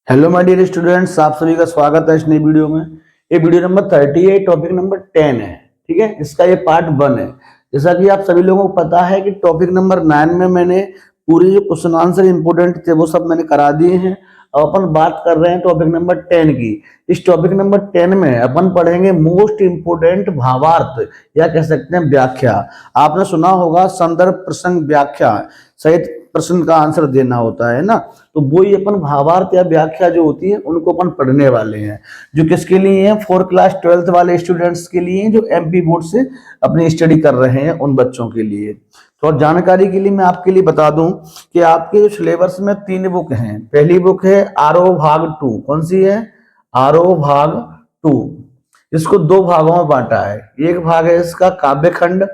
Hello my dear students, आप सभी का स्वागत है इस नई वीडियो में। ये वीडियो नंबर 38 टॉपिक नंबर 10 है। ठीक है, इसका ये पार्ट 1 है। जैसा कि आप सभी लोगों को पता है कि टॉपिक नंबर 9 में मैंने पूरे जो क्वेश्चन आंसर इंपोर्टेंट थे वो सब मैंने करा दिए हैं। अब अपन बात कर रहे हैं टॉपिक नंबर 10 की। इस टॉपिक नंबर 10 में अपन पढ़ेंगे मोस्ट इंपोर्टेंट भावार्थ या कह सकते हैं व्याख्या। आपने सुना होगा संदर्भ प्रसंग व्याख्या सहित प्रश्न का आंसर देना होता है ना, तो वो ही अपन भावार्थ या व्याख्या जो होती है उनको अपन पढ़ने वाले हैं। जो किसके लिए है? 4 क्लास 12th वाले स्टूडेंट्स के लिए, जो एमपी बोर्ड से अपनी स्टडी कर रहे हैं उन बच्चों के लिए। तो और जानकारी के लिए मैं आपके लिए बता दूं कि आपके जो सिलेबस में 3 बुक हैं। पहली बुक है आरोह भाग 2। कौन सी है? आरोह भाग 2। इसको 2 भागों में बांटा है। एक भाग है इसका काव्य खंड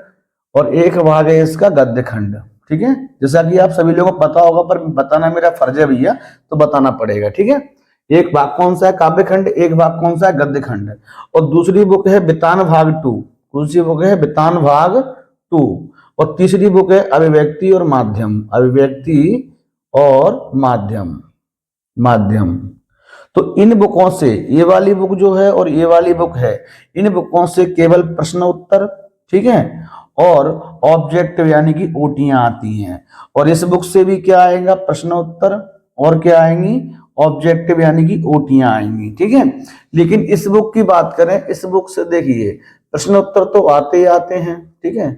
और एक भाग है इसका गद्य खंड। ठीक है, जैसा कि आप सभी लोगों को पता होगा पर बताना मेरा फर्ज है भैया, तो बताना पड़ेगा। ठीक है, एक भाग कौन सा है? काव्य खंड। एक भाग कौन सा है? गद्य खंड। और दूसरी बुक है बितान भाग 2। कौन सी बुक है? बितान भाग 2। और तीसरी बुक है अभिव्यक्ति और माध्यम। अभिव्यक्ति और माध्यम। माध्यम। तो इन बुकों से, ये वाली बुक जो है और ये वाली बुक है, इन बुकों से केवल प्रश्न उत्तर, ठीक है, और ऑब्जेक्टिव यानी कि ओटियां आती हैं। और इस बुक से भी क्या आएगा? प्रश्न उत्तर और क्या आएंगी? ऑब्जेक्टिव यानी कि ओटियां आएंगी। ठीक है, लेकिन इस बुक की बात करें, इस बुक से देखिए प्रश्न उत्तर तो आते ही आते हैं। ठीक है,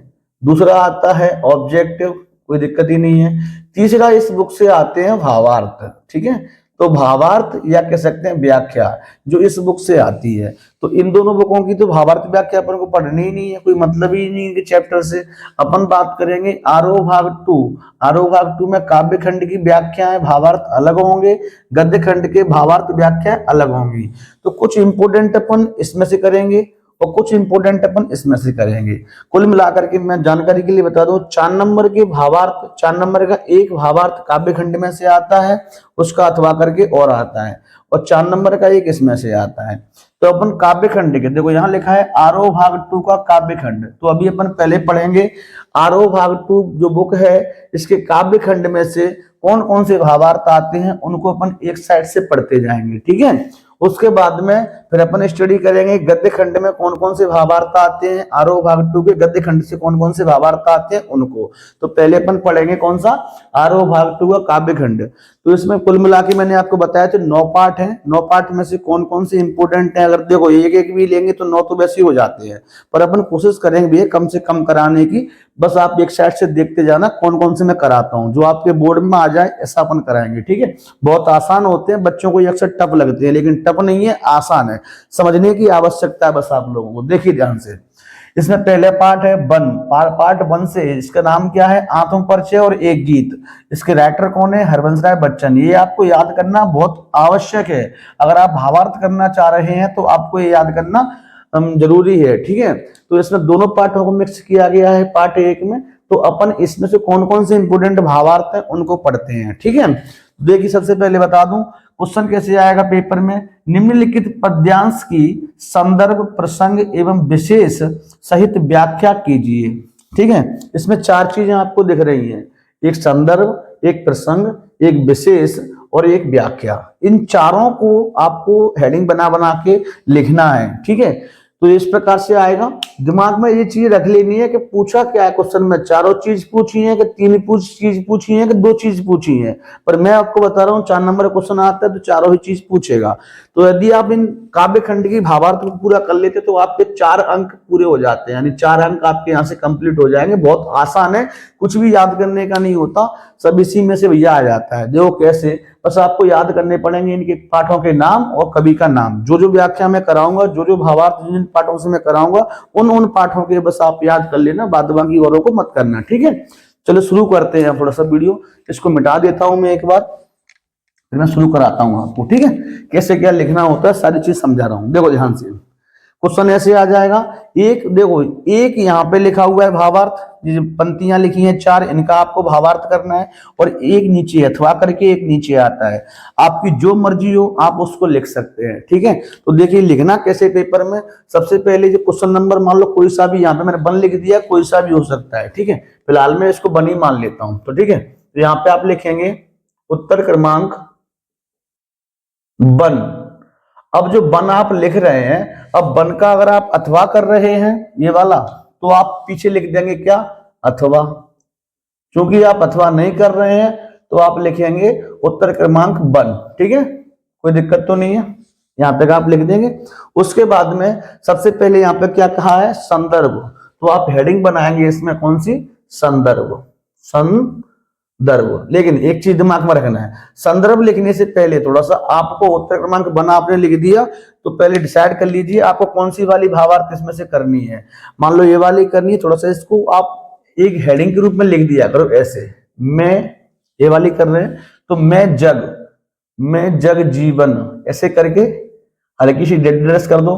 दूसरा आता है ऑब्जेक्टिव, कोई दिक्कत ही नहीं है। तीसरा इस बुक से आते हैं भावार्थ। ठीक है, तो भावार्थ या कह सकते हैं व्याख्या जो इस बुक से आती है। तो इन दोनों बुकों की तो भावार्थ व्याख्या अपन को पढ़नी ही नहीं है, कोई मतलब ही नहीं है चैप्टर से। अपन बात करेंगे आरोह भाग 2। आरोह भाग 2 में काव्य खंड की व्याख्याएं भावार्थ अलग होंगे, गद्य खंड के भावार्थ व्याख्या अलग होंगी। तो कुछ इंपोर्टेंट अपन इसमें से करेंगे और कुछ इंपोर्टेंट अपन इसमें से करेंगे। कुल मिलाकर के मैं जानकारी के लिए बता दूं, 4 नंबर के भावार्थ, 4 नंबर का एक भावार्थ काव्य खंड में से आता है, उसका अथवा करके और आता है, और 4 नंबर का एक इसमें से आता है। तो अपन काव्य खंड के, देखो यहाँ लिखा है आरोह भाग 2 का काव्य खंड, तो अभी अपन पहले पढ़ेंगे आरोह भाग 2 जो बुक है, इसके काव्य खंड में से कौन कौन से भावार्थ आते हैं उनको अपन एक साइड से पढ़ते जाएंगे। ठीक है, उसके बाद में फिर अपन स्टडी करेंगे गद्य खंड में कौन कौन से भावार्थ आते हैं, आरोह भाग 2 के गद्य खंड से कौन कौन से भावार्थ आते हैं उनको। तो पहले अपन पढ़ेंगे कौन सा? आरोह भाग 2 का काव्य खंड। तो इसमें कुल मिला के मैंने आपको बताया तो 9 पार्ट हैं। 9 पार्ट में से कौन कौन से इंपोर्टेंट है, अगर देखो एक एक भी लेंगे तो 9 तो वैसे ही हो जाते हैं, पर अपन कोशिश करेंगे भी कम से कम कराने की। बस आप एक साइड से देखते जाना कौन कौन से मैं कराता हूँ, जो आपके बोर्ड में आ जाए ऐसा अपन कराएंगे। ठीक है, बहुत आसान होते हैं, बच्चों को ये अक्सर टफ लगते हैं, लेकिन टफ नहीं है, आसान है, समझने की आवश्यकता है बस आप लोगों को। देखिए ध्यान से, इसमें पहले पार्ट है वन। पार्ट 1 से इसका नाम क्या है? आत्म परिचय और एक गीत। इसके राइटर कौन है? हरवंश राय बच्चन। ये आपको याद करना बहुत आवश्यक है। अगर आप भावार्थ करना चाह रहे हैं तो आपको ये याद करना जरूरी है। ठीक है, तो इसमें दोनों पार्टों को मिक्स किया गया है पार्ट 1 में। तो अपन इसमें से कौन कौन से इंपोर्टेंट भावार्थ है उनको पढ़ते हैं। ठीक है, देखिए सबसे पहले बता दूं क्वेश्चन कैसे आएगा पेपर में। निम्नलिखित पद्यांश की संदर्भ प्रसंग एवं विशेष सहित व्याख्या कीजिए। ठीक है, इसमें 4 चीजें आपको दिख रही हैं, एक संदर्भ, एक प्रसंग, एक विशेष और एक व्याख्या। इन चारों को आपको हेडिंग बना बना के लिखना है। ठीक है, तो इस प्रकार से आएगा। दिमाग में ये चीज रख लेनी है कि पूछा क्या है क्वेश्चन में, चारों चीज पूछी है कि 3 चीज पूछी है कि 2 चीज पूछी है। पर मैं आपको बता रहा हूँ 4 नंबर क्वेश्चन आता है तो चारों ही चीज पूछेगा। तो यदि आप इन काव्य खंड की भावार्थ को पूरा कर लेते तो आपके 4 अंक पूरे हो जाते हैं, यानी 4 अंक आपके यहाँ से कंप्लीट हो जाएंगे। बहुत आसान है, कुछ भी याद करने का नहीं होता, सब इसी में से भैया आ जाता है। देखो कैसे, बस आपको याद करने पड़ेंगे इनके पाठों के नाम और कवि का नाम। जो जो व्याख्या मैं कराऊंगा, जो जो भावार्थ जिन पाठों से मैं कराऊंगा, उन पाठों के बस आप याद कर लेना, बाद बाकी औरों को मत करना। ठीक है, चलो शुरू करते हैं थोड़ा सा वीडियो। इसको मिटा देता हूं मैं एक बार, फिर मैं शुरू कराता हूं आपको। ठीक है, कैसे क्या लिखना होता है सारी चीज समझा रहा हूं। देखो ध्यान से, क्वेश्चन ऐसे आ जाएगा। एक देखो, एक यहाँ पे लिखा हुआ है भावार्थ, ये जो पंक्तियां लिखी हैं 4, इनका आपको भावार्थ करना है। और एक नीचे अथवा करके एक नीचे आता है, आपकी जो मर्जी हो आप उसको लिख सकते हैं। ठीक है, तो देखिए लिखना कैसे पेपर में। सबसे पहले जो क्वेश्चन नंबर मान लो कोई सा भी, यहाँ पे मैंने 1 लिख दिया, कोई सा भी हो सकता है। ठीक है, फिलहाल मैं इसको 1 ही मान लेता हूं। तो ठीक है, तो यहाँ पे आप लिखेंगे उत्तर क्रमांक बन। अब जो बन आप लिख रहे हैं, अब बन का अगर आप अथवा कर रहे हैं ये वाला, तो आप पीछे लिख देंगे क्या, अथवा। क्योंकि आप अथवा नहीं कर रहे हैं तो आप लिखेंगे उत्तर क्रमांक बन। ठीक है, कोई दिक्कत तो नहीं है, यहाँ पे आप लिख देंगे। उसके बाद में सबसे पहले यहाँ पे क्या कहा है, संदर्भ, तो आप हेडिंग बनाएंगे इसमें कौन सी, संदर्भ, संदर्भ। लेकिन एक चीज दिमाग में रखना है, संदर्भ लिखने से पहले थोड़ा सा आपको उत्तर क्रमांक बना आपने लिख दिया तो पहले डिसाइड कर लीजिए आपको कौन सी वाली भावार्थ इसमें से करनी है। मान लो ये वाली करनी है, थोड़ा सा इसको आप एक हेडिंग के रूप में लिख दिया करो ऐसे, मैं ये वाली कर रहे हैं तो मैं जग जीवन ऐसे करके हल्की सी डेड कर दो।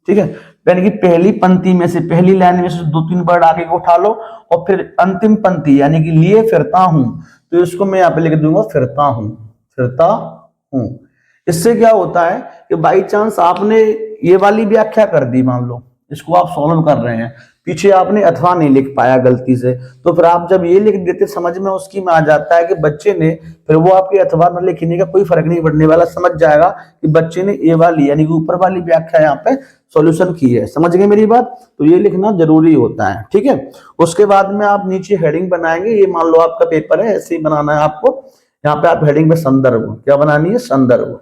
ठीक है, यानी कि पहली पंक्ति में से, पहली लाइन में से 2-3 वर्ड आगे को उठा लो और फिर अंतिम पंक्ति यानी कि लिए फिरता हूं, तो इसको मैं यहाँ पे लिख दूंगा फिरता हूं। इससे क्या होता है कि बाई चांस आपने ये वाली व्याख्या कर दी, मान लो इसको आप सॉल्व कर रहे हैं, पीछे आपने अथवा नहीं लिख पाया गलती से, तो फिर आप जब ये लिख देते समझ में उसकी में आ जाता है कि बच्चे ने, फिर वो आपके अथवा न लिखने का कोई फर्क नहीं पड़ने वाला, समझ जाएगा कि बच्चे ने ये वाली यानी कि ऊपर वाली व्याख्या यहाँ पे सॉल्यूशन की है। समझ गए मेरी बात, तो ये लिखना जरूरी होता है। ठीक है, उसके बाद में आप नीचे हेडिंग बनाएंगे, ये मान लो आपका पेपर है ऐसे ही बनाना है आपको। यहाँ पे आप हेडिंग में संदर्भ क्या बनानी है, संदर्भ,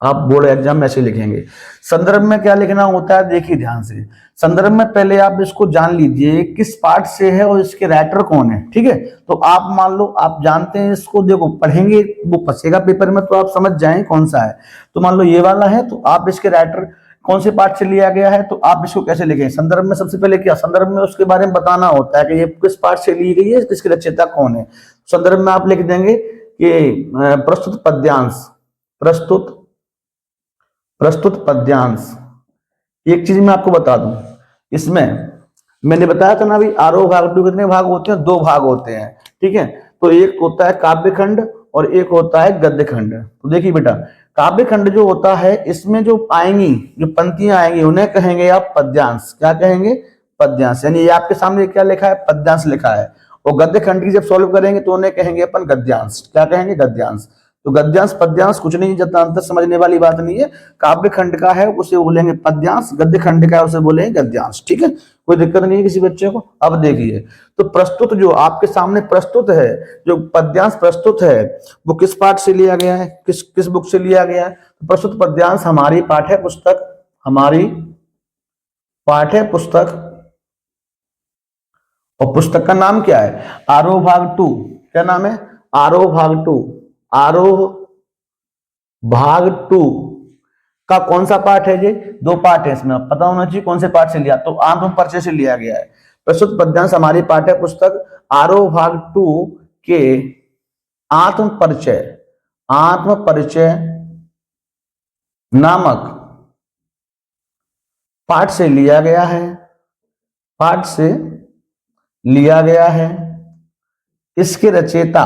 आप बोर्ड एग्जाम में ऐसे लिखेंगे। संदर्भ में क्या लिखना होता है, देखिए ध्यान से, संदर्भ में पहले आप इसको जान लीजिए किस पार्ट से है और इसके राइटर कौन है। ठीक है, तो आप मान लो आप जानते हैं इसको, देखो पढ़ेंगे वो फंसेगा पेपर में तो आप समझ जाएं कौन सा है। तो मान लो ये वाला है, तो आप इसके राइटर कौन से पार्ट से लिया गया है, तो आप इसको कैसे लिखें, संदर्भ में सबसे पहले क्या, संदर्भ में उसके बारे में बताना होता है कि ये किस पार्ट से ली गई है, इसके रचयिता कौन है। संदर्भ में आप लिख देंगे कि प्रस्तुत पद्यांश, प्रस्तुत पद्यांश। एक चीज मैं आपको बता दूं, इसमें मैंने बताया था ना अभी आरोह भाग टू कितने भाग होते हैं, 2 भाग होते हैं। ठीक है, तो एक होता है काव्य खंड और एक होता है गद्य खंड। तो देखिए बेटा, काव्य खंड जो होता है इसमें जो आएंगी, जो पंक्तियां आएंगी उन्हें कहेंगे आप पद्यांश। क्या कहेंगे, पद्यांश, यानी ये आपके सामने क्या लिखा है, पद्यांश लिखा है। और गद्य खंड की जब सॉल्व करेंगे तो उन्हें कहेंगे अपन गद्यांश। क्या कहेंगे, गद्यांश। तो गद्यांश पद्यांश कुछ नहीं, ज्यादा अंतर समझने वाली बात नहीं है। काव्य खंड का है उसे बोलेंगे पद्यांश, गद्य खंड का है उसे बोलेंगे गद्यांश। ठीक है, कोई दिक्कत नहीं है किसी बच्चे को। अब देखिए, तो प्रस्तुत जो आपके सामने प्रस्तुत है, जो पद्यांश प्रस्तुत है वो किस पाठ से लिया गया है, किस बुक से लिया गया है। तो प्रस्तुत पद्यांश हमारी पाठ्य पुस्तक, हमारी पाठ्य पुस्तक, और पुस्तक का नाम क्या है, आरोह भाग 2। क्या नाम है, आरोह भाग 2। आरोह भाग 2 का कौन सा पार्ट है जी, 2 पार्ट है, इसमें पता होना चाहिए कौन से पार्ट से लिया, तो आत्म परिचय से लिया गया है। प्रस्तुत पद्यांश हमारी पाठ्य पुस्तक आरोह भाग 2 के आत्म परिचय नामक पाठ से लिया गया है, पाठ से लिया गया है। इसके रचयिता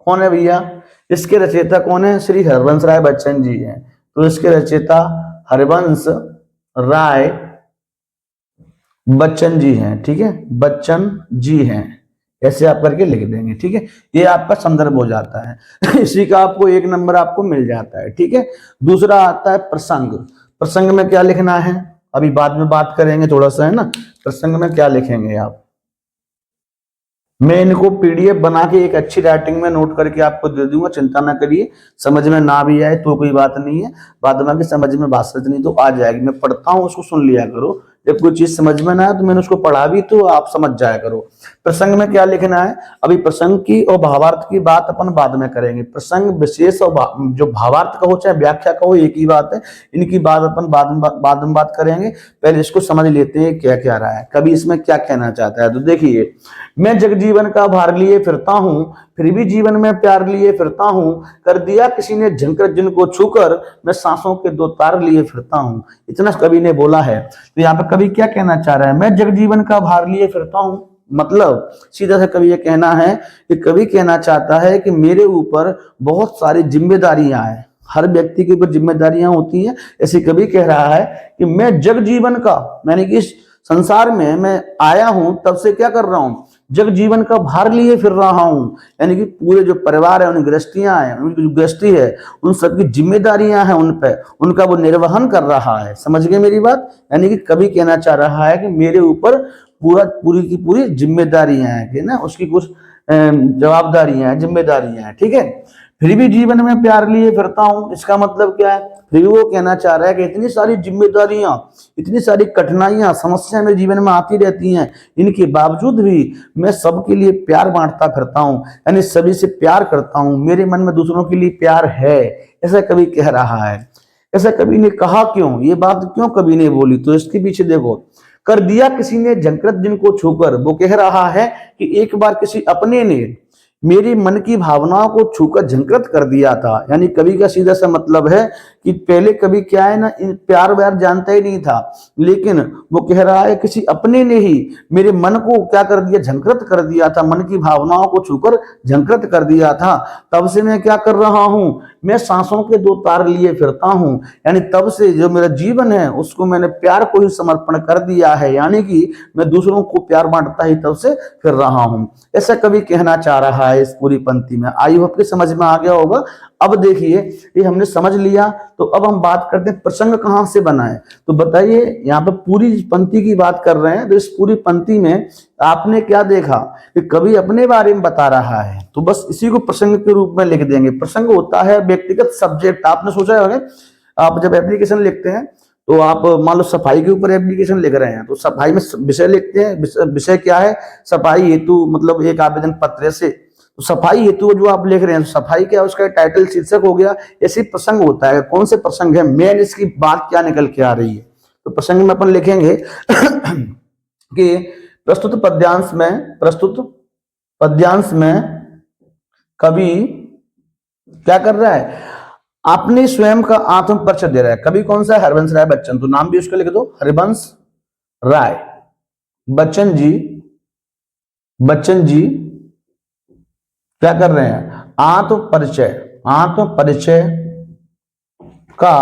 कौन है भैया, इसके रचयिता कौन है, श्री हरवंश राय बच्चन जी हैं। तो इसके रचयिता हरवंश राय बच्चन जी हैं। ठीक है, बच्चन जी हैं, ऐसे आप करके लिख देंगे। ठीक है, ये आपका संदर्भ हो जाता है। इसी का आपको 1 नंबर आपको मिल जाता है। ठीक है, दूसरा आता है प्रसंग। प्रसंग में क्या लिखना है अभी बाद में बात करेंगे थोड़ा सा, है ना। प्रसंग में क्या लिखेंगे आप, मैं इनको पीडीएफ बना के एक अच्छी राइटिंग में नोट करके आपको दे दूंगा, चिंता ना करिए। समझ में ना भी आए तो कोई बात नहीं है, बाद में समझ में बात नहीं तो आ जाएगी। मैं पढ़ता हूँ उसको सुन लिया करो, जब कोई चीज समझ में ना आए तो मैंने उसको पढ़ा भी तो आप समझ जाया करो। प्रसंग में क्या लिखना है, अभी प्रसंग की और भावार्थ की बात अपन बाद में करेंगे। प्रसंग विशेष और जो भावार्थ का हो चाहे व्याख्या का हो एक ही बात है, इनकी बात अपन बाद में बात करेंगे। पहले इसको समझ लेते हैं क्या क्या रहा है, कभी इसमें क्या कहना चाहता है। तो देखिए, मैं जग जीवन का भार लिए फिरता हूँ, फिर भी जीवन में प्यार लिए फिरता हूँ, कर दिया किसी ने झंकर जिनको छूकर, मैं सांसों के 2 तार लिए फिरता हूँ। इतना कवि ने बोला है। तो यहाँ पे कवि क्या कहना चाह रहा है, मैं जग जीवन का भार लिए फिरता हूँ, मतलब सीधा सा कवि ये कहना है कि कवि कहना चाहता है कि मेरे ऊपर बहुत सारी जिम्मेदारियां हैं, हर व्यक्ति के ऊपर जिम्मेदारियां होती हैं। ऐसे कवि कह रहा है कि मैं जग जीवन का, यानी कि इस संसार में मैं आया हूं तब से क्या कर रहा हूं, जग जीवन का भार लिए फिर रहा हूं, यानी कि पूरे जो परिवार है, उनकी गृहस्थियां हैं, उनकी जो गृहस्थी है, उन सबकी जिम्मेदारियां हैं उन पे, उनका वो निर्वहन कर रहा है। समझ गए मेरी बात? यानी कि कवि कहना चाह रहा है कि मेरे ऊपर पूरी की पूरी जिम्मेदारियां हैं, कि ना उसकी कुछ जवाबदारियां हैं, जिम्मेदारियां हैं, ठीक है। फिर भी जीवन में प्यार लिए फिरता हूं, इसका मतलब क्या है? फिर भी वो कहना चाह रहा है कि इतनी सारी जिम्मेदारियां, इतनी सारी कठिनाइयां, समस्याएं मेरे जीवन में आती रहती हैं, इनके बावजूद भी मैं सबके लिए प्यार बांटता फिरता हूं, यानी सभी से प्यार करता हूं, मेरे मन में दूसरों के लिए प्यार है, ऐसा कवि कह रहा है। ऐसा कवि ने कहा क्यों? ये बात क्यों कवि ने बोली? तो इसके पीछे देखो, कर दिया किसी ने झंकृत जिनको छूकर, वो कह रहा है कि एक बार किसी अपने ने मेरी मन की भावनाओं को छूकर झंकृत कर दिया था। यानी कवि का सीधा सा मतलब है कि पहले कवि क्या है ना, प्यार व्यार जानता ही नहीं था, लेकिन वो कह रहा है किसी अपने ने ही मेरे मन को क्या कर दिया? झंकृत कर दिया था, मन की भावनाओं को छूकर झंकृत कर दिया था। तब से मैं क्या कर रहा हूं? मैं सांसों के दो तार लिए फिरता हूं, यानी तब से जो मेरा जीवन है उसको मैंने प्यार को ही समर्पण कर दिया है, यानी कि मैं दूसरों को प्यार बांटता ही तब से फिर रहा हूं। ऐसा कवि कहना चाह रहा है इस पूरी पंक्ति में। आई होप कि समझ में आ गया होगा। अब देखिए, ये हमने समझ लिया, तो अब हम बात करते हैं प्रसंग कहां से बना है। तो बताइए, यहाँ पे पूरी पंक्ति की बात कर रहे हैं, तो इस पूरी पंक्ति में आपने क्या देखा कि कवि अपने बारे में बता रहा है, तो बस इसी को प्रसंग के रूप में लिख देंगे। प्रसंग होता है व्यक्तिगत सब्जेक्ट। आपने सोचा होगा, आप जब एप्लीकेशन लिखते हैं तो आप मान लो सफाई के ऊपर एप्लीकेशन लिख रहे हैं, तो सफाई में विषय लिखते हैं। विषय क्या है? सफाई हेतु, मतलब एक आवेदन पत्र से। तो सफाई हेतु जो आप लिख रहे हैं, सफाई क्या है? उसका टाइटल, शीर्षक हो गया। ऐसे प्रसंग होता है। कौन से प्रसंग है, मेन इसकी बात क्या निकल के आ रही है। तो प्रसंग में अपन लिखेंगे कि प्रस्तुत पद्यांश में कवि क्या कर रहा है? अपने स्वयं का आत्म परिचय दे रहा है। कवि कौन सा है? हरिवंश राय बच्चन। तो नाम भी उसका लिख दो, हरिवंश राय बच्चन जी। बच्चन जी क्या कर रहे हैं? आत्म परिचय का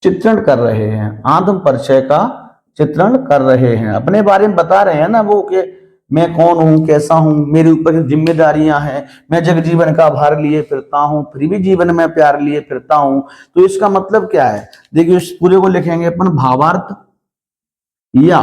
चित्रण कर रहे हैं। आत्म परिचय का चित्रण कर रहे हैं, अपने बारे में बता रहे हैं ना वो, कि मैं कौन हूं, कैसा हूं, मेरे ऊपर जिम्मेदारियां हैं, मैं जग जीवन का भार लिए फिरता हूं, फिर भी जीवन में प्यार लिए फिरता हूं। तो इसका मतलब क्या है? देखिए, इस पूरे को लिखेंगे अपन भावार्थ, या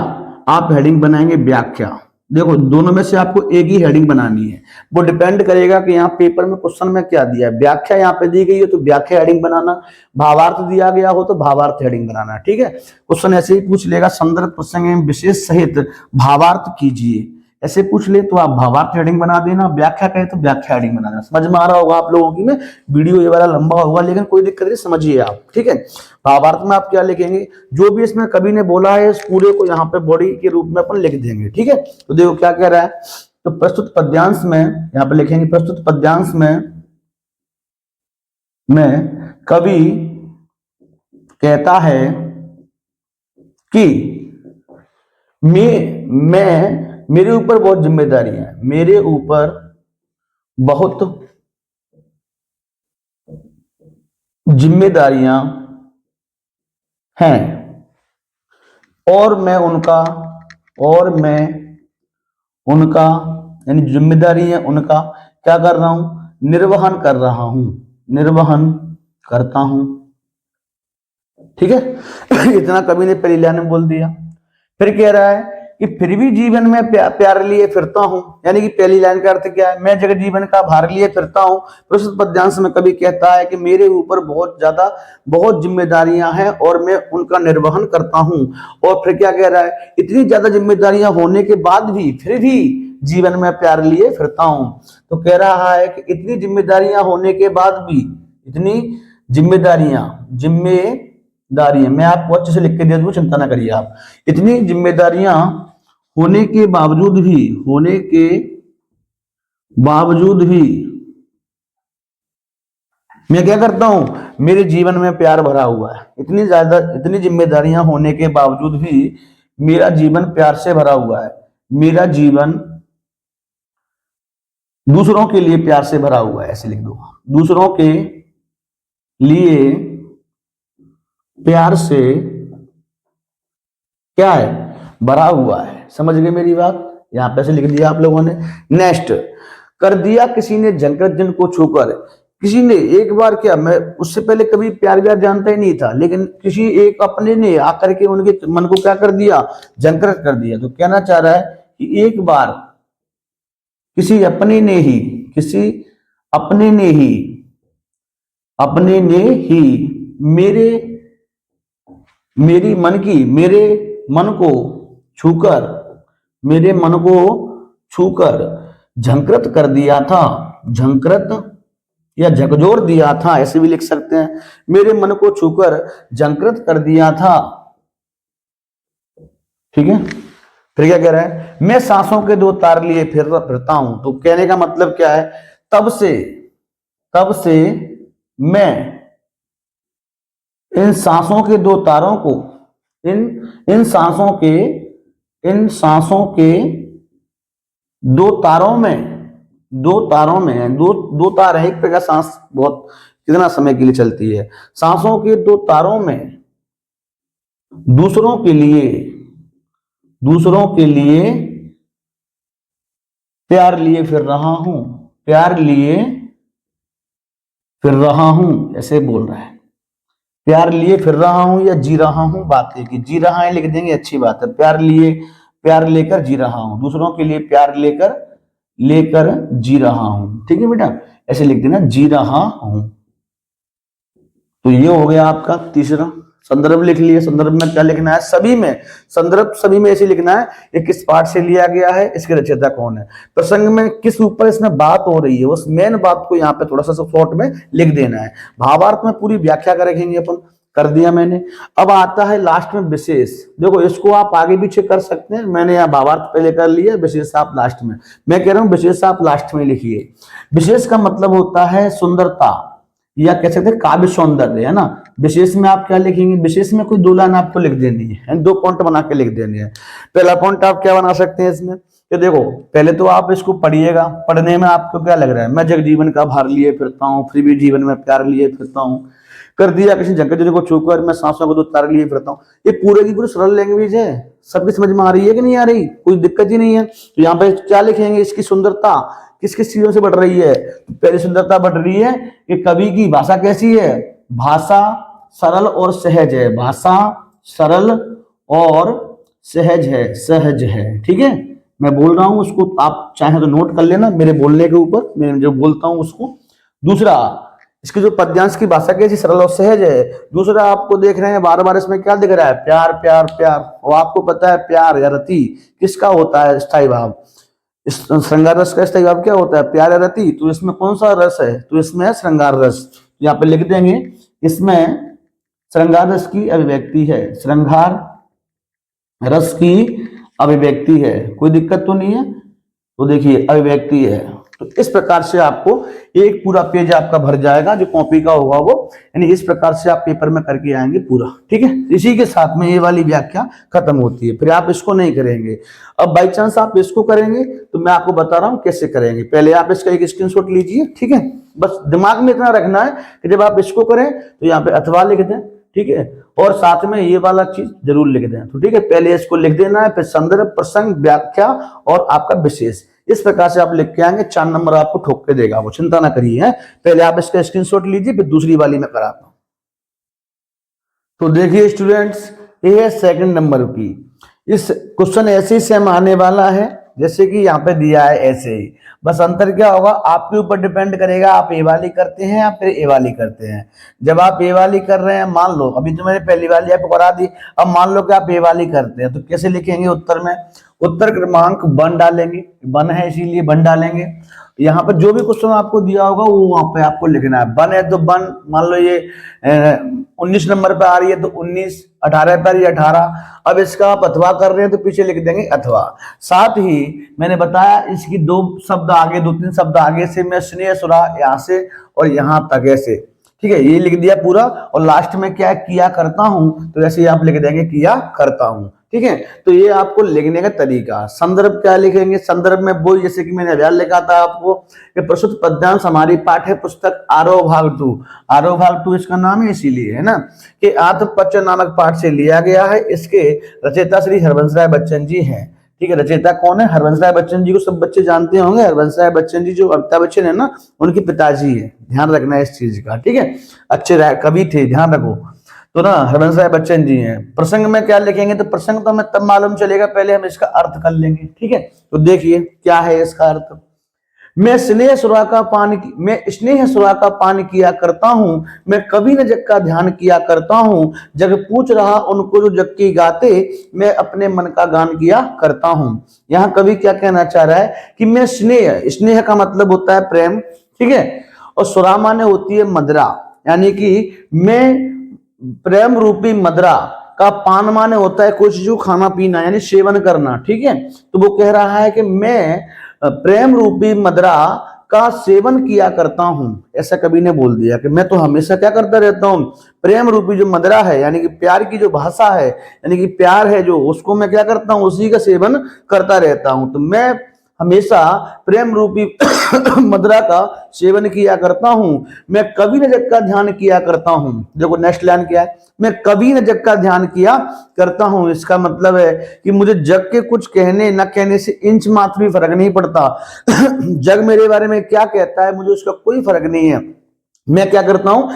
आप हेडिंग बनाएंगे व्याख्या। देखो, दोनों में से आपको एक ही हेडिंग बनानी है। वो डिपेंड करेगा कि यहाँ पेपर में क्वेश्चन में क्या दिया है। व्याख्या यहाँ पे दी गई है तो व्याख्या हेडिंग बनाना, भावार्थ दिया गया हो तो भावार्थ हेडिंग बनाना, ठीक है। क्वेश्चन ऐसे ही पूछ लेगा, संदर्भ प्रसंग एवं विशेष सहित भावार्थ कीजिए, ऐसे पूछ ले तो आप भावार्थ हेडिंग बना देना, व्याख्या कहे तो व्याख्या हेडिंग बना देना। समझ में आ रहा होगा आप लोगों की में। वीडियो ये वाला लंबा होगा, लेकिन कोई दिक्कत नहीं, समझिए आप, ठीक है। भावार्थ में आप क्या लिखेंगे? जो भी इसमें कवि ने बोला है, इस पूरे को यहाँ पे बॉडी के रूप में अपन लिख देंगे, ठीक है। तो देखो क्या कह रहा है। तो प्रस्तुत पद्यांश में यहाँ पे लिखेंगे, प्रस्तुत पद्यांश में कवि कहता है कि मेरे ऊपर बहुत जिम्मेदारियां हैं, मेरे ऊपर बहुत जिम्मेदारियां हैं, और मैं उनका यानी जिम्मेदारी है उनका क्या कर रहा हूं? निर्वहन निर्वहन करता हूं, ठीक है। इतना कवि ने पहली लाइन में बोल दिया। फिर कह रहा है कि फिर भी जीवन में प्यार लिए फिरता हूं, यानी कि पहली लाइन का अर्थ क्या है? मैं जगत जीवन का भार लिए फिरता हूं। प्रस्तुत पद्यांश में कवि कहता है कि मेरे ऊपर बहुत जिम्मेदारियां हैं और मैं उनका निर्वहन करता हूं। और फिर क्या कह रहा है? इतनी ज्यादा जिम्मेदारियां होने के बाद भी फिर भी जीवन में प्यार लिए फिरता हूं। तो कह रहा है कि इतनी जिम्मेदारियां होने के बाद भी, इतनी जिम्मेदारियां मैं आपको अच्छे से लिख के दे दूं, चिंता ना करिए आप। इतनी जिम्मेदारियां होने के बावजूद भी मैं क्या करता हूं? मेरे जीवन में प्यार भरा हुआ है। इतनी जिम्मेदारियां होने के बावजूद भी मेरा जीवन प्यार से भरा हुआ है। मेरा जीवन दूसरों के लिए प्यार से भरा हुआ है, ऐसे लिख दो। दूसरों के लिए प्यार से क्या है? भरा हुआ है। समझ गए मेरी बात? यहाँ पे से लिख दिया आप लोगों ने। नेक्स्ट, कर दिया किसी ने झंकृत जिनको छूकर। किसी ने एक बार क्या, मैं उससे पहले कभी प्यार व्यार जानता ही नहीं था, लेकिन किसी एक अपने ने आकर के उनके मन को क्या कर दिया, झंकृत कर दिया। तो कहना चाह रहा है कि एक बार किसी अपने ने ही, किसी अपने ने ही, अपने ने ही मेरे मेरी मन की, मेरे मन को छूकर, मेरे मन को छूकर झंकृत कर दिया था। झंकृत या झकझोर दिया था, ऐसे भी लिख सकते हैं। मेरे मन को छूकर झंकृत कर दिया था। ठीक है, फिर क्या कह रहा है, मैं सांसों के दो तार लिए फिरता हूं। तो कहने का मतलब क्या है, तब से मैं इन सांसों के दो तारों को, इन सांसों के दो तारों में, दो तार है, एक प्रकार सांस बहुत कितना समय के लिए चलती है। सांसों के दो तारों में दूसरों के लिए प्यार लिए फिर रहा हूं, प्यार लिए फिर रहा हूं, ऐसे बोल रहा है। प्यार लिए फिर रहा हूं या जी रहा हूं, बात है कि जी रहा है लिख देंगे, अच्छी बात है। प्यार लेकर जी रहा हूं, दूसरों के लिए प्यार लेकर जी रहा हूं। ठीक है बेटा, ऐसे लिख देना, जी रहा हूं। तो ये हो गया आपका तीसरा। संदर्भ लिख लिए। संदर्भ में क्या लिखना है, सभी में, संदर्भ सभी में ऐसे लिखना है, ये किस पाठ से लिया गया है, इसके रचयिता कौन है, प्रसंग में किस ऊपर इसमें बात हो रही है, उस मेन बात को यहाँ पे थोड़ा सा शॉर्ट में लिख देना है। भावार्थ में पूरी व्याख्या करेंगे अपन, कर दिया मैंने। अब आता है लास्ट में विशेष। देखो इसको आप आगे पीछे कर सकते हैं, मैंने यहाँ भावार्थ पहले कर लिया, विशेष आप लास्ट में। मैं कह रहा हूँ विशेष आप लास्ट में लिखिए। विशेष का मतलब होता है सुंदरता, या कह सकते हैं काव्य सौंदर्य, है ना। विशेष में आप क्या लिखेंगे, विशेष में कोई दो लाइन आपको लिख देनी है, दो पॉइंट बना के लिख देनी है। पहला पॉइंट आप क्या बना सकते हैं इसमें, कि देखो पहले तो आप इसको पढ़िएगा, पढ़ने में आपको क्या लग रहा है, मैं जग जीवन का भार लिए फिरता हूँ, फिर भी जीवन में प्यार लिए फिरता हूँ। कर दिया किसी झंकृत को छूकर, मैं सांसों को दो तार लिए फिरता हूँ। ये पूरे की पूरी सरल लैंग्वेज है, सबकी समझ में आ रही है कि नहीं आ रही, कोई दिक्कत ही नहीं है। तो यहाँ पे क्या लिखेंगे, इसकी सुंदरता किस किस चीजों से बढ़ रही है। पहली सुंदरता बढ़ रही है कि कवि की भाषा कैसी है, भाषा सरल और सहज है, भाषा सरल और सहज है। ठीक है, मैं बोल रहा हूं उसको आप चाहे तो नोट कर लेना मेरे बोलने के ऊपर, मैं जो बोलता हूं उसको। दूसरा, इसकी जो पद्यांश की भाषा कैसी सरल और सहज है। दूसरा, आपको देख रहे हैं बार बार इसमें क्या दिख रहा है, प्यार प्यार प्यार। और आपको पता है प्यार या रति किसका होता है, स्थायी भाव। इस श्रृंगार रस का स्थायी भाव क्या होता है, प्यार या रति। तो इसमें कौन सा रस है, तो इसमें है श्रृंगार रस। यहाँ पे लिख देंगे, इसमें श्रृंगार रस की अभिव्यक्ति है, श्रृंगार रस की अभिव्यक्ति है। कोई दिक्कत तो नहीं है। तो देखिए अभिव्यक्ति है। तो इस प्रकार से आपको एक पूरा पेज आपका भर जाएगा, जो कॉपी का होगा वो, यानी इस प्रकार से आप पेपर में करके आएंगे पूरा। ठीक है, इसी के साथ में ये वाली व्याख्या खत्म होती है, फिर आप इसको नहीं करेंगे। अब बाई चांस आप इसको करेंगे तो मैं आपको बता रहा हूं कैसे करेंगे। पहले आप इसका एक स्क्रीनशॉट लीजिए, ठीक है। बस दिमाग में इतना रखना है कि जब आप इसको करें तो यहाँ पे अथवा लिख दें, ठीक है, और साथ में ये वाला चीज जरूर लिख दें। तो ठीक है, पहले इसको लिख देना है, फिर संदर्भ, प्रसंग, व्याख्या और आपका विशेष। इस प्रकार से आप लिख के आएंगे, 4 नंबर आपको ठोक के देगा वो, चिंता ना करिए। पहले आप इसका स्क्रीनशॉट लीजिए, फिर दूसरी वाली में कराता हूं। तो देखिए स्टूडेंट्स, ये है सेकंड नंबर की। इस क्वेश्चन ऐसे ही सेम आने वाला है जैसे कि यहाँ पे दिया है ऐसे ही, बस अंतर क्या होगा आपके ऊपर डिपेंड करेगा, आप ए वाली करते हैं या फिर ए वाली करते हैं। जब आप ए वाली कर रहे हैं, मान लो अभी तो मैंने पहली वाली आपको करा दी, अब मान लो कि आप ए वाली करते हैं, तो कैसे लिखेंगे उत्तर में, उत्तर क्रमांक 1 डालेंगे, 1 है इसीलिए 1 डालेंगे। यहाँ पर जो भी क्वेश्चन आपको दिया होगा वो वहां पे आपको लिखना है। 1 है तो 1, मान लो ये 19 नंबर पे आ रही है तो 19, 18 पे आ रही है 18। अब इसका आप अथवा कर रहे हैं तो पीछे लिख देंगे अथवा। साथ ही मैंने बताया इसकी 2 शब्द आगे, 2-3 शब्द आगे से मैं स्नेह सुरा यहाँ से और यहाँ तक ऐसे, ठीक है, ये लिख दिया पूरा। और लास्ट में क्या किया करता हूं, तो ऐसे आप लिख देंगे किया करता हूं, ठीक है। तो ये आपको लिखने का तरीका। संदर्भ क्या लिखेंगे, संदर्भ में वो जैसे कि मैंने अभ्यास लिखा था आपको कि प्रस्तुत पद्यांश हमारी पाठ्य पुस्तक आरोह भाग 2, आरोह भाग 2 इसका नाम है इसीलिए, है ना, कि आत्मपच नामक पाठ से लिया गया है। इसके रचयिता श्री हरबंस राय बच्चन जी हैं। ठीक है। रचयिता कौन है? हरवंश राय बच्चन जी को सब बच्चे जानते होंगे। हरवंश राय बच्चन जी जो अमिताभ बच्चन है ना, उनके पिताजी है, ध्यान रखना है इस चीज का, ठीक है। अच्छे कवि थे, ध्यान रखो। तो ना हरवंश राय बच्चन जी हैं। प्रसंग में क्या लिखेंगे? तो प्रसंग तो हमें तब मालूम चलेगा, पहले हम इसका अर्थ कर लेंगे, ठीक है। तो देखिए क्या है इसका अर्थ। मैं स्नेह सुरा का पान किया करता हूँ, मैं कभी न जग का ध्यान किया करता हूँ, जग पूछ रहा उनको जो जग की गाते, मैं अपने मन का गान किया करता हूँ। यहाँ कवि क्या कहना चाह रहा है कि मैं स्नेह का मतलब होता है प्रेम, ठीक है। और सुरा माने होती है मदिरा, यानी कि मैं प्रेम रूपी मदिरा का पान माने होता है कुछ जो खाना पीना यानी सेवन करना, ठीक है। तो वो कह रहा है कि मैं प्रेम रूपी मदिरा का सेवन किया करता हूं। ऐसा कवि ने बोल दिया कि मैं तो हमेशा क्या करता रहता हूं, प्रेम रूपी जो मदिरा है यानी कि प्यार की जो भाषा है, यानी कि प्यार है जो, उसको मैं क्या करता हूं, उसी का सेवन करता रहता हूं। तो मैं हमेशा प्रेम रूपी मदिरा का सेवन किया करता हूं, मैं कभी न जग का ध्यान किया करता हूं। देखो नेक्स्ट लाइन क्या है, मैं कभी न जग का ध्यान किया करता हूं। इसका मतलब है कि मुझे जग के कुछ कहने न कहने से इंच मात्र भी फर्क नहीं पड़ता। जग मेरे बारे में क्या कहता है मुझे उसका कोई फर्क नहीं है। मैं क्या करता हूं,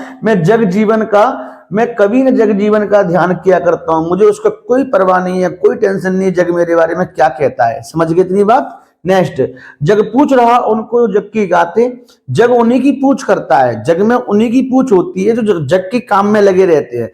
मैं कभी न जग जीवन का ध्यान किया करता हूं, मुझे उसका कोई परवाह नहीं है, कोई टेंशन नहीं, जग मेरे बारे में क्या कहता है। समझ गए इतनी बात? नेक्स्ट, जग पूछ रहा उनको जग की गाते, जग उन्हीं की पूछ करता है, जग में उन्हीं की पूछ होती है जो जग के काम में लगे रहते हैं।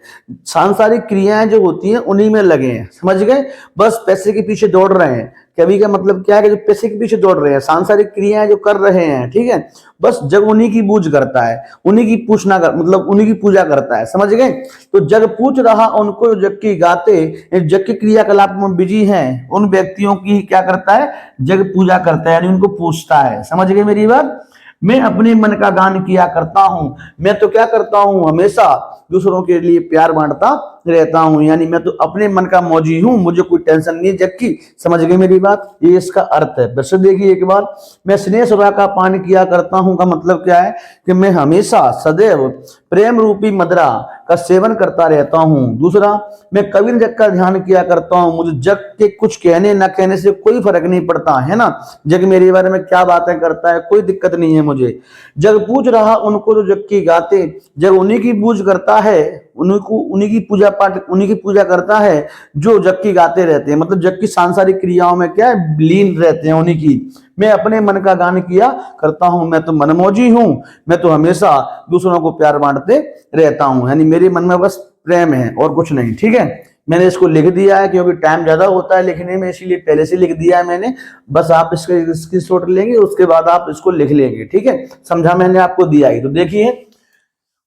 सांसारिक क्रियाएं जो होती हैं उन्हीं में लगे हैं, समझ गए। बस पैसे के पीछे दौड़ रहे हैं। कवि का मतलब क्या है कि जो पैसे के पीछे दौड़ रहे हैं, सांसारिक क्रियाएं जो कर रहे हैं, ठीक है। बस जग उन्हीं की पूछ करता है, उन्हीं की पूछना कर, मतलब उन्हीं की पूजा करता है, समझ गए। तो जग पूछ रहा उनको जग की गाते, जग के क्रियाकलाप में बिजी हैं उन व्यक्तियों की क्या करता है, जग पूजा करता है, यानी उनको पूछता है। समझ गए मेरी बात? मैं अपने मन का गान किया करता हूं, मैं तो क्या करता हूं, हमेशा दूसरों के लिए प्यार बांटता रहता हूं, यानी मैं तो अपने मन का मौजी हूं, मुझे कोई टेंशन नहीं जग की। समझ गए मेरी बात? ये इसका अर्थ है। वैसे देखिए एक बार, मैं स्नेह सुरा का पान किया करता हूं का मतलब क्या है कि मैं हमेशा सदैव प्रेम रूपी मदिरा का सेवन करता रहता हूं। दूसरा, मैं कभी न जग का ध्यान किया करता हूं, मुझे जग के कुछ कहने न कहने से कोई फर्क नहीं पड़ता है ना। जग मेरे बारे में क्या बातें करता है कोई दिक्कत नहीं है मुझे। जग पूछ रहा उनको जो जग की गाते, जग उन्हीं की पूज करता है, उन्हीं की पूजा पाठ, उन्हीं की पूजा करता है जो जग की गाते रहते हैं, मतलब जग की सांसारिक क्रियाओं में क्या है, लीन रहते हैं उन्हीं की। मैं अपने मन का गान किया करता हूं, मैं तो मनमौजी हूं, मैं तो हमेशा दूसरों को प्यार बांटते रहता हूं, यानी मेरे मन में बस प्रेम है और कुछ नहीं, ठीक है। मैंने इसको लिख दिया है क्योंकि टाइम ज्यादा होता है लिखने में, इसीलिए पहले से लिख दिया है मैंने। बस आप इसके स्क्रीनशॉट लेंगे, उसके बाद आप इसको लिख लेंगे, ठीक है। समझा मैंने आपको दिया ही। तो देखिए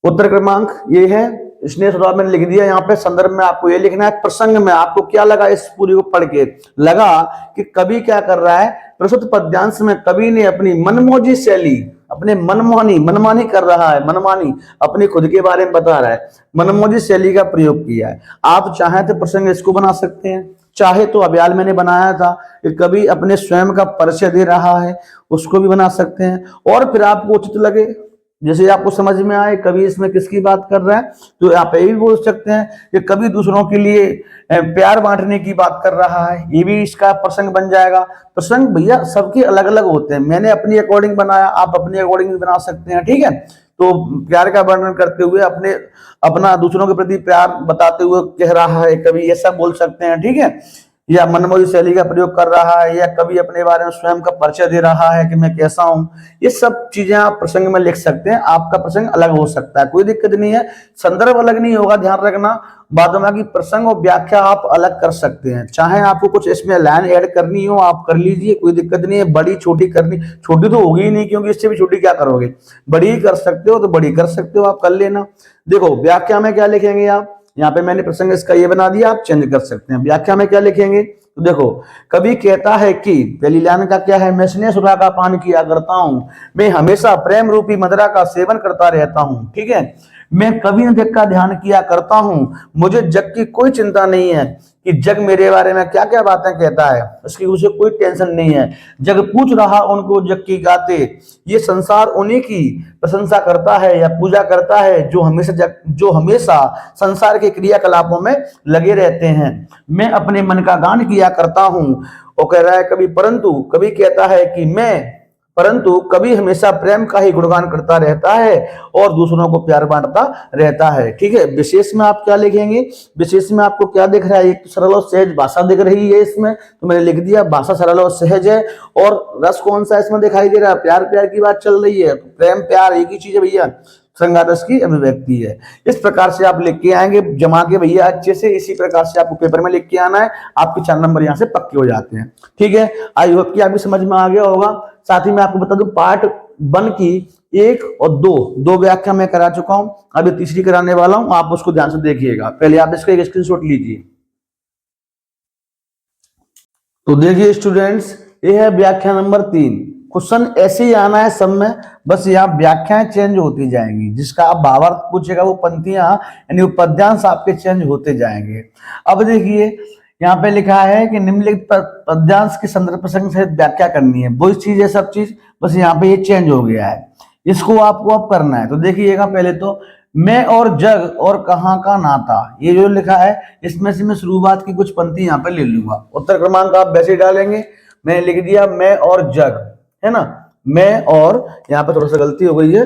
उत्तर क्रमांक ये है, स्नेह सुरा मैंने लिख दिया। यहाँ पे संदर्भ में आपको ये लिखना है। प्रसंग में आपको क्या लगा इस पूरी को पढ़ के? लगा कि कवि क्या कर रहा है, प्रस्तुत पद्यांश में कवि ने अपनी मनमौजी शैली, अपने मनमानी कर रहा है, मनमानी अपनी खुद के बारे में बता रहा है, मनमौजी शैली का प्रयोग किया है। आप चाहे तो प्रसंग इसको बना सकते हैं, चाहे तो अभियाल मैंने बनाया था कि कवि अपने स्वयं का परिचय दे रहा है, उसको भी बना सकते हैं। और फिर आपको उचित लगे, जैसे आपको समझ में आए कवि इसमें किसकी बात कर रहा है, तो आप ये भी बोल सकते हैं कि कवि दूसरों के लिए प्यार बांटने की बात कर रहा है, ये भी इसका प्रसंग बन जाएगा। प्रसंग भैया सबके अलग अलग होते हैं, मैंने अपनी अकॉर्डिंग बनाया, आप अपने अकॉर्डिंग भी बना सकते हैं, ठीक है। तो प्यार का वर्णन करते हुए अपना दूसरों के प्रति प्यार बताते हुए कह रहा है कवि, ऐसा बोल सकते हैं, ठीक है। या मनमौजी शैली का प्रयोग कर रहा है, या कभी अपने बारे में स्वयं का परिचय दे रहा है कि मैं कैसा हूं, ये सब चीजें आप प्रसंग में लिख सकते हैं। आपका प्रसंग अलग हो सकता है, कोई दिक्कत नहीं है, संदर्भ अलग नहीं होगा, ध्यान रखना। बाद में की प्रसंग और व्याख्या आप अलग कर सकते हैं, चाहे आपको कुछ इसमें लाइन ऐड करनी हो आप कर लीजिए, कोई दिक्कत नहीं है। बड़ी छोटी करनी, छोटी तो होगी ही नहीं क्योंकि इससे भी छोटी क्या करोगे, बड़ी ही कर सकते हो तो बड़ी कर सकते हो, आप कर लेना। देखो व्याख्या में क्या लिखेंगे आप, यहाँ पे मैंने प्रसंग इसका ये बना दिया, आप चेंज कर सकते हैं। व्याख्या में क्या लिखेंगे, तो देखो कवि कहता है कि पहली लाइन का क्या है, मैं स्नेह सुरा का पान किया करता हूं, मैं हमेशा प्रेम रूपी मदिरा का सेवन करता रहता हूं, ठीक है। मैं कभी न जग का ध्यान किया करता हूं, मुझे जग की कोई चिंता नहीं है कि जग मेरे बारे में क्या क्या बातें कहता है, उसकी उसे कोई टेंशन नहीं है। जग पूछ रहा उनको जग की गाते, ये संसार उन्हीं की प्रशंसा करता है या पूजा करता है जो हमेशा संसार के क्रियाकलापों में लगे रहते हैं। मैं अपने मन का गान किया करता हूं, वो कह रहा है कभी परंतु, कभी कहता है कि मैं, परंतु कभी हमेशा प्रेम का ही गुणगान करता रहता है और दूसरों को प्यार बांटता रहता है। ठीक है, विशेष में आप क्या लिखेंगे, विशेष में आपको क्या दिख रहा है, एक तो सरल और सहज भाषा दिख रही है इसमें, तो मैंने लिख दिया भाषा सरल और सहज है। और रस कौन सा इसमें दिखाई दे रहा है, प्यार प्यार की बात चल रही है, प्रेम प्यार एक ही चीज है भैया, श्रृंगार रस की अभिव्यक्ति है। इस प्रकार से आप लिख के आएंगे जमा के भैया अच्छे से, इसी प्रकार से आपको पेपर में लिख के आना है, आपके 4 नंबर यहाँ से पक्के हो जाते हैं। ठीक है, आई होप कि आपकी समझ में आ गया होगा। साथ ही मैं आपको बता दूं पार्ट 1 की 1 और 2 व्याख्या मैं करा चुका हूं, अभी तीसरी कराने वाला हूं, आप उसको ध्यान से देखिएगा। पहले आप इसका एक स्क्रीनशॉट लीजिए। तो देखिए स्टूडेंट्स, ये है व्याख्या नंबर 3। क्वेश्चन ऐसे ही आना है सब में, बस यहाँ व्याख्याएं चेंज होती जाएंगी, जिसका आप भावार्थ पूछेगा वो पंक्तियां यानी पद्यांश आपके चेंज होते जाएंगे। अब देखिए यहाँ पे लिखा है कि निम्नलिखित पद्यांश के संदर्भ प्रसंग सहित व्याख्या करनी है, वो चीज है सब चीज, बस यहाँ पे ये चेंज हो गया है, इसको आपको अब करना है। तो देखिएगा पहले तो मैं और जग और कहाँ का नाता, ये जो लिखा है इसमें से मैं शुरुआत की कुछ पंक्ति यहाँ पे ले लूंगा। उत्तर क्रमांक आप वैसे ही डालेंगे, मैंने लिख दिया मैं और जग, है ना, मैं और, यहाँ पे थोड़ा सा गलती हो गई है,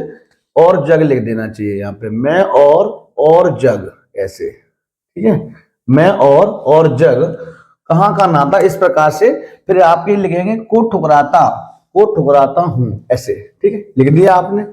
और जग लिख देना चाहिए यहाँ पे, मैं और जग ऐसे। ठीक है, मैं और जग कहाँ का नाता, इस प्रकार से फिर आप ये लिखेंगे को ठुकराता हूं ऐसे। ठीक है, लिख दिया आपने।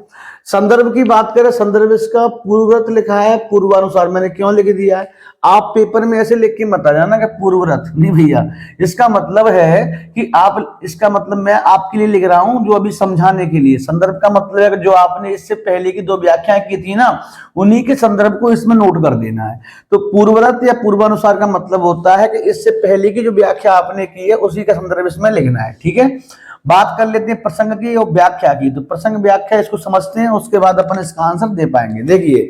संदर्भ की बात करें, संदर्भ इसका पूर्वरत लिखा है, पूर्वानुसार मैंने क्यों लिख दिया है, आप पेपर में ऐसे लिख के मत आ जाना कि पूर्वरत नहीं भैया, इसका मतलब है कि आप, इसका मतलब मैं आपके लिए लिख रहा हूं जो अभी समझाने के लिए। संदर्भ का मतलब है कि जो आपने इससे पहले की 2 व्याख्याएं की थी ना, उन्हीं के संदर्भ को इसमें नोट कर देना है। तो पूर्वरत या पूर्वानुसार का मतलब होता है कि इससे पहले की जो व्याख्या आपने की है उसी का संदर्भ इसमें लिखना है। ठीक है, बात कर लेते हैं प्रसंग की और व्याख्या की। तो प्रसंग व्याख्या इसको समझते हैं, उसके बाद अपन इसका आंसर दे पाएंगे। देखिए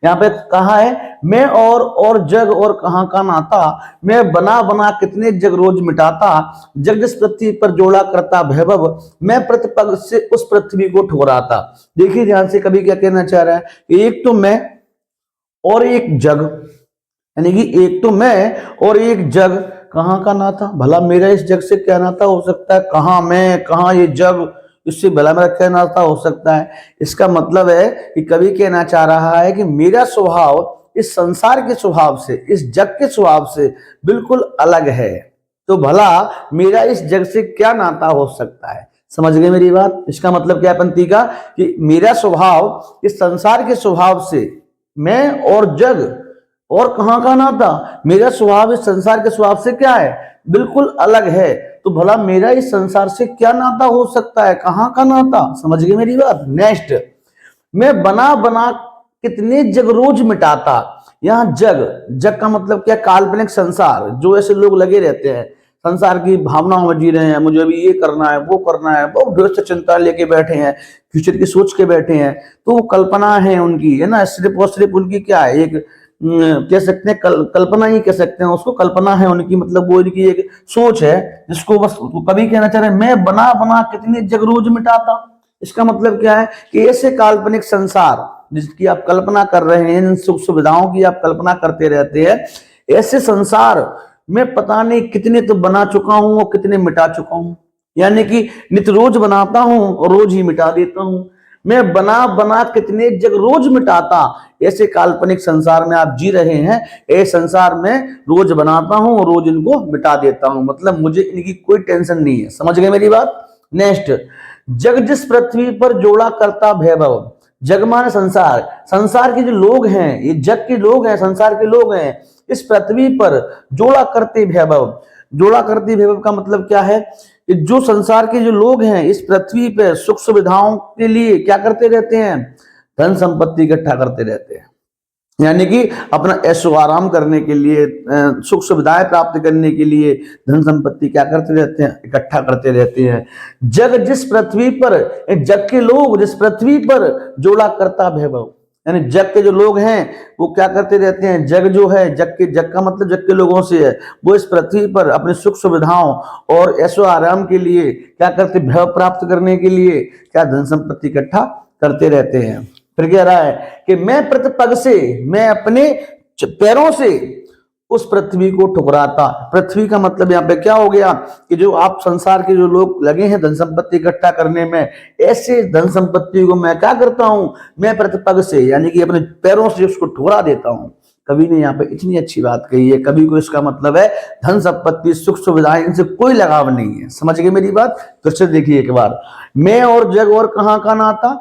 यहाँ पे कहा है मैं और जग और कहाँ का नाता, मैं बना कितने जग रोज मिटाता, जग जिस पृथ्वी पर जोड़ा करता वैभव, मैं प्रतिपग से उस पृथ्वी को ठुकराता। देखिए ध्यान से, कभी क्या कहना चाह रहा है, एक तो मैं और एक जग, यानी कि एक तो मैं और एक जग, कहाँ का नाता, भला मेरा इस जग से क्या नाता हो सकता है, कहाँ मैं कहाँ ये जग, इससे भला मेरा क्या नाता हो सकता है। इसका मतलब है कि कवि कहना चाह रहा है कि मेरा स्वभाव इस संसार के स्वभाव से, इस जग के स्वभाव से बिल्कुल अलग है, तो भला मेरा इस जग से क्या नाता हो सकता है। समझ गए मेरी बात। इसका मतलब क्या पंक्ति का, कि मेरा स्वभाव इस संसार के स्वभाव से, मैं और जग और कहाँ का नाता, मेरा स्वभाव इस संसार के स्वभाव से क्या है, बिल्कुल अलग है, तो भला मेरा इस संसार से क्या नाता हो सकता है, कहाँ का नाता। समझ गए मेरी बात। नेक्स्ट, मैं बना कितने जग रोज मिटाता, यहाँ जग का मतलब क्या, काल्पनिक संसार, जो ऐसे लोग लगे रहते हैं संसार की भावनाओं में जी रहे हैं, मुझे अभी ये करना है वो करना है, बहुत ढेर से चिंता लेके बैठे हैं, फ्यूचर की सोच के बैठे हैं, तो वो कल्पना है उनकी, है ना, सिर्फ और सिर्फ उनकी क्या है, एक कह सकते हैं कल्पना ही कह सकते हैं उसको, कल्पना है उनकी, मतलब वो इनकी एक सोच है जिसको बस कभी कहना चाह रहे हैं मैं बना कितने जग रोज मिटाता। इसका मतलब क्या है कि ऐसे काल्पनिक संसार जिसकी आप कल्पना कर रहे हैं, इन सुख सुविधाओं की आप कल्पना करते रहते हैं, ऐसे संसार मैं पता नहीं कितने तो बना चुका हूं और कितने मिटा चुका हूं, यानी कि नित्य रोज बनाता हूं और रोज ही मिटा देता हूं। मैं बना कितने जग रोज मिटाता, ऐसे काल्पनिक संसार में आप जी रहे हैं, ऐसे संसार में रोज बनाता हूं और रोज इनको मिटा देता हूं, मतलब मुझे इनकी कोई टेंशन नहीं है। समझ गए मेरी बात। नेक्स्ट, जग जिस पृथ्वी पर जोड़ा करता वैभव, जग माने संसार, संसार के जो लोग हैं, ये जग के लोग हैं, संसार के लोग हैं, इस पृथ्वी पर जोड़ा करते वैभव, जोड़ा करते वैभव का मतलब क्या है कि जो संसार के जो लोग हैं इस पृथ्वी पे सुख सुविधाओं के लिए क्या करते रहते हैं, धन संपत्ति इकट्ठा करते रहते हैं, यानी कि अपना ऐशो आराम करने के लिए, सुख सुविधाएं प्राप्त करने के लिए धन संपत्ति क्या करते रहते हैं, इकट्ठा करते रहते हैं। जग जिस पृथ्वी पर, जग के लोग जिस पृथ्वी पर जोड़ा करता वैभव, यानी जग के जो लोग हैं वो क्या करते रहते हैं, जग जो है, जग का मतलब जग के लोगों से है, वो इस पृथ्वी पर अपने सुख सुविधाओं और ऐशो आराम के लिए क्या करते, भय प्राप्त करने के लिए क्या धन संपत्ति इकट्ठा करते रहते हैं। फिर कह रहा है कि मैं प्रतिपग से, मैं अपने पैरों से उस पृथ्वी को ठुकराता। पृथ्वी का मतलब यहाँ पे क्या हो गया कि जो आप संसार के जो लोग लगे हैं धन संपत्ति इकट्ठा करने में, ऐसे धन संपत्ति को मैं क्या करता हूं, मैं प्रतिपग से यानी कि अपने पैरों से उसको ठुकरा देता हूं। कवि ने यहाँ पे इतनी अच्छी बात कही है। कवि को इसका मतलब है धन संपत्ति सुख सुविधाएं इनसे कोई लगाव नहीं है। समझ गए मेरी बात? फिर से देखिए एक बार, मैं और जग और कहाँ का नाता,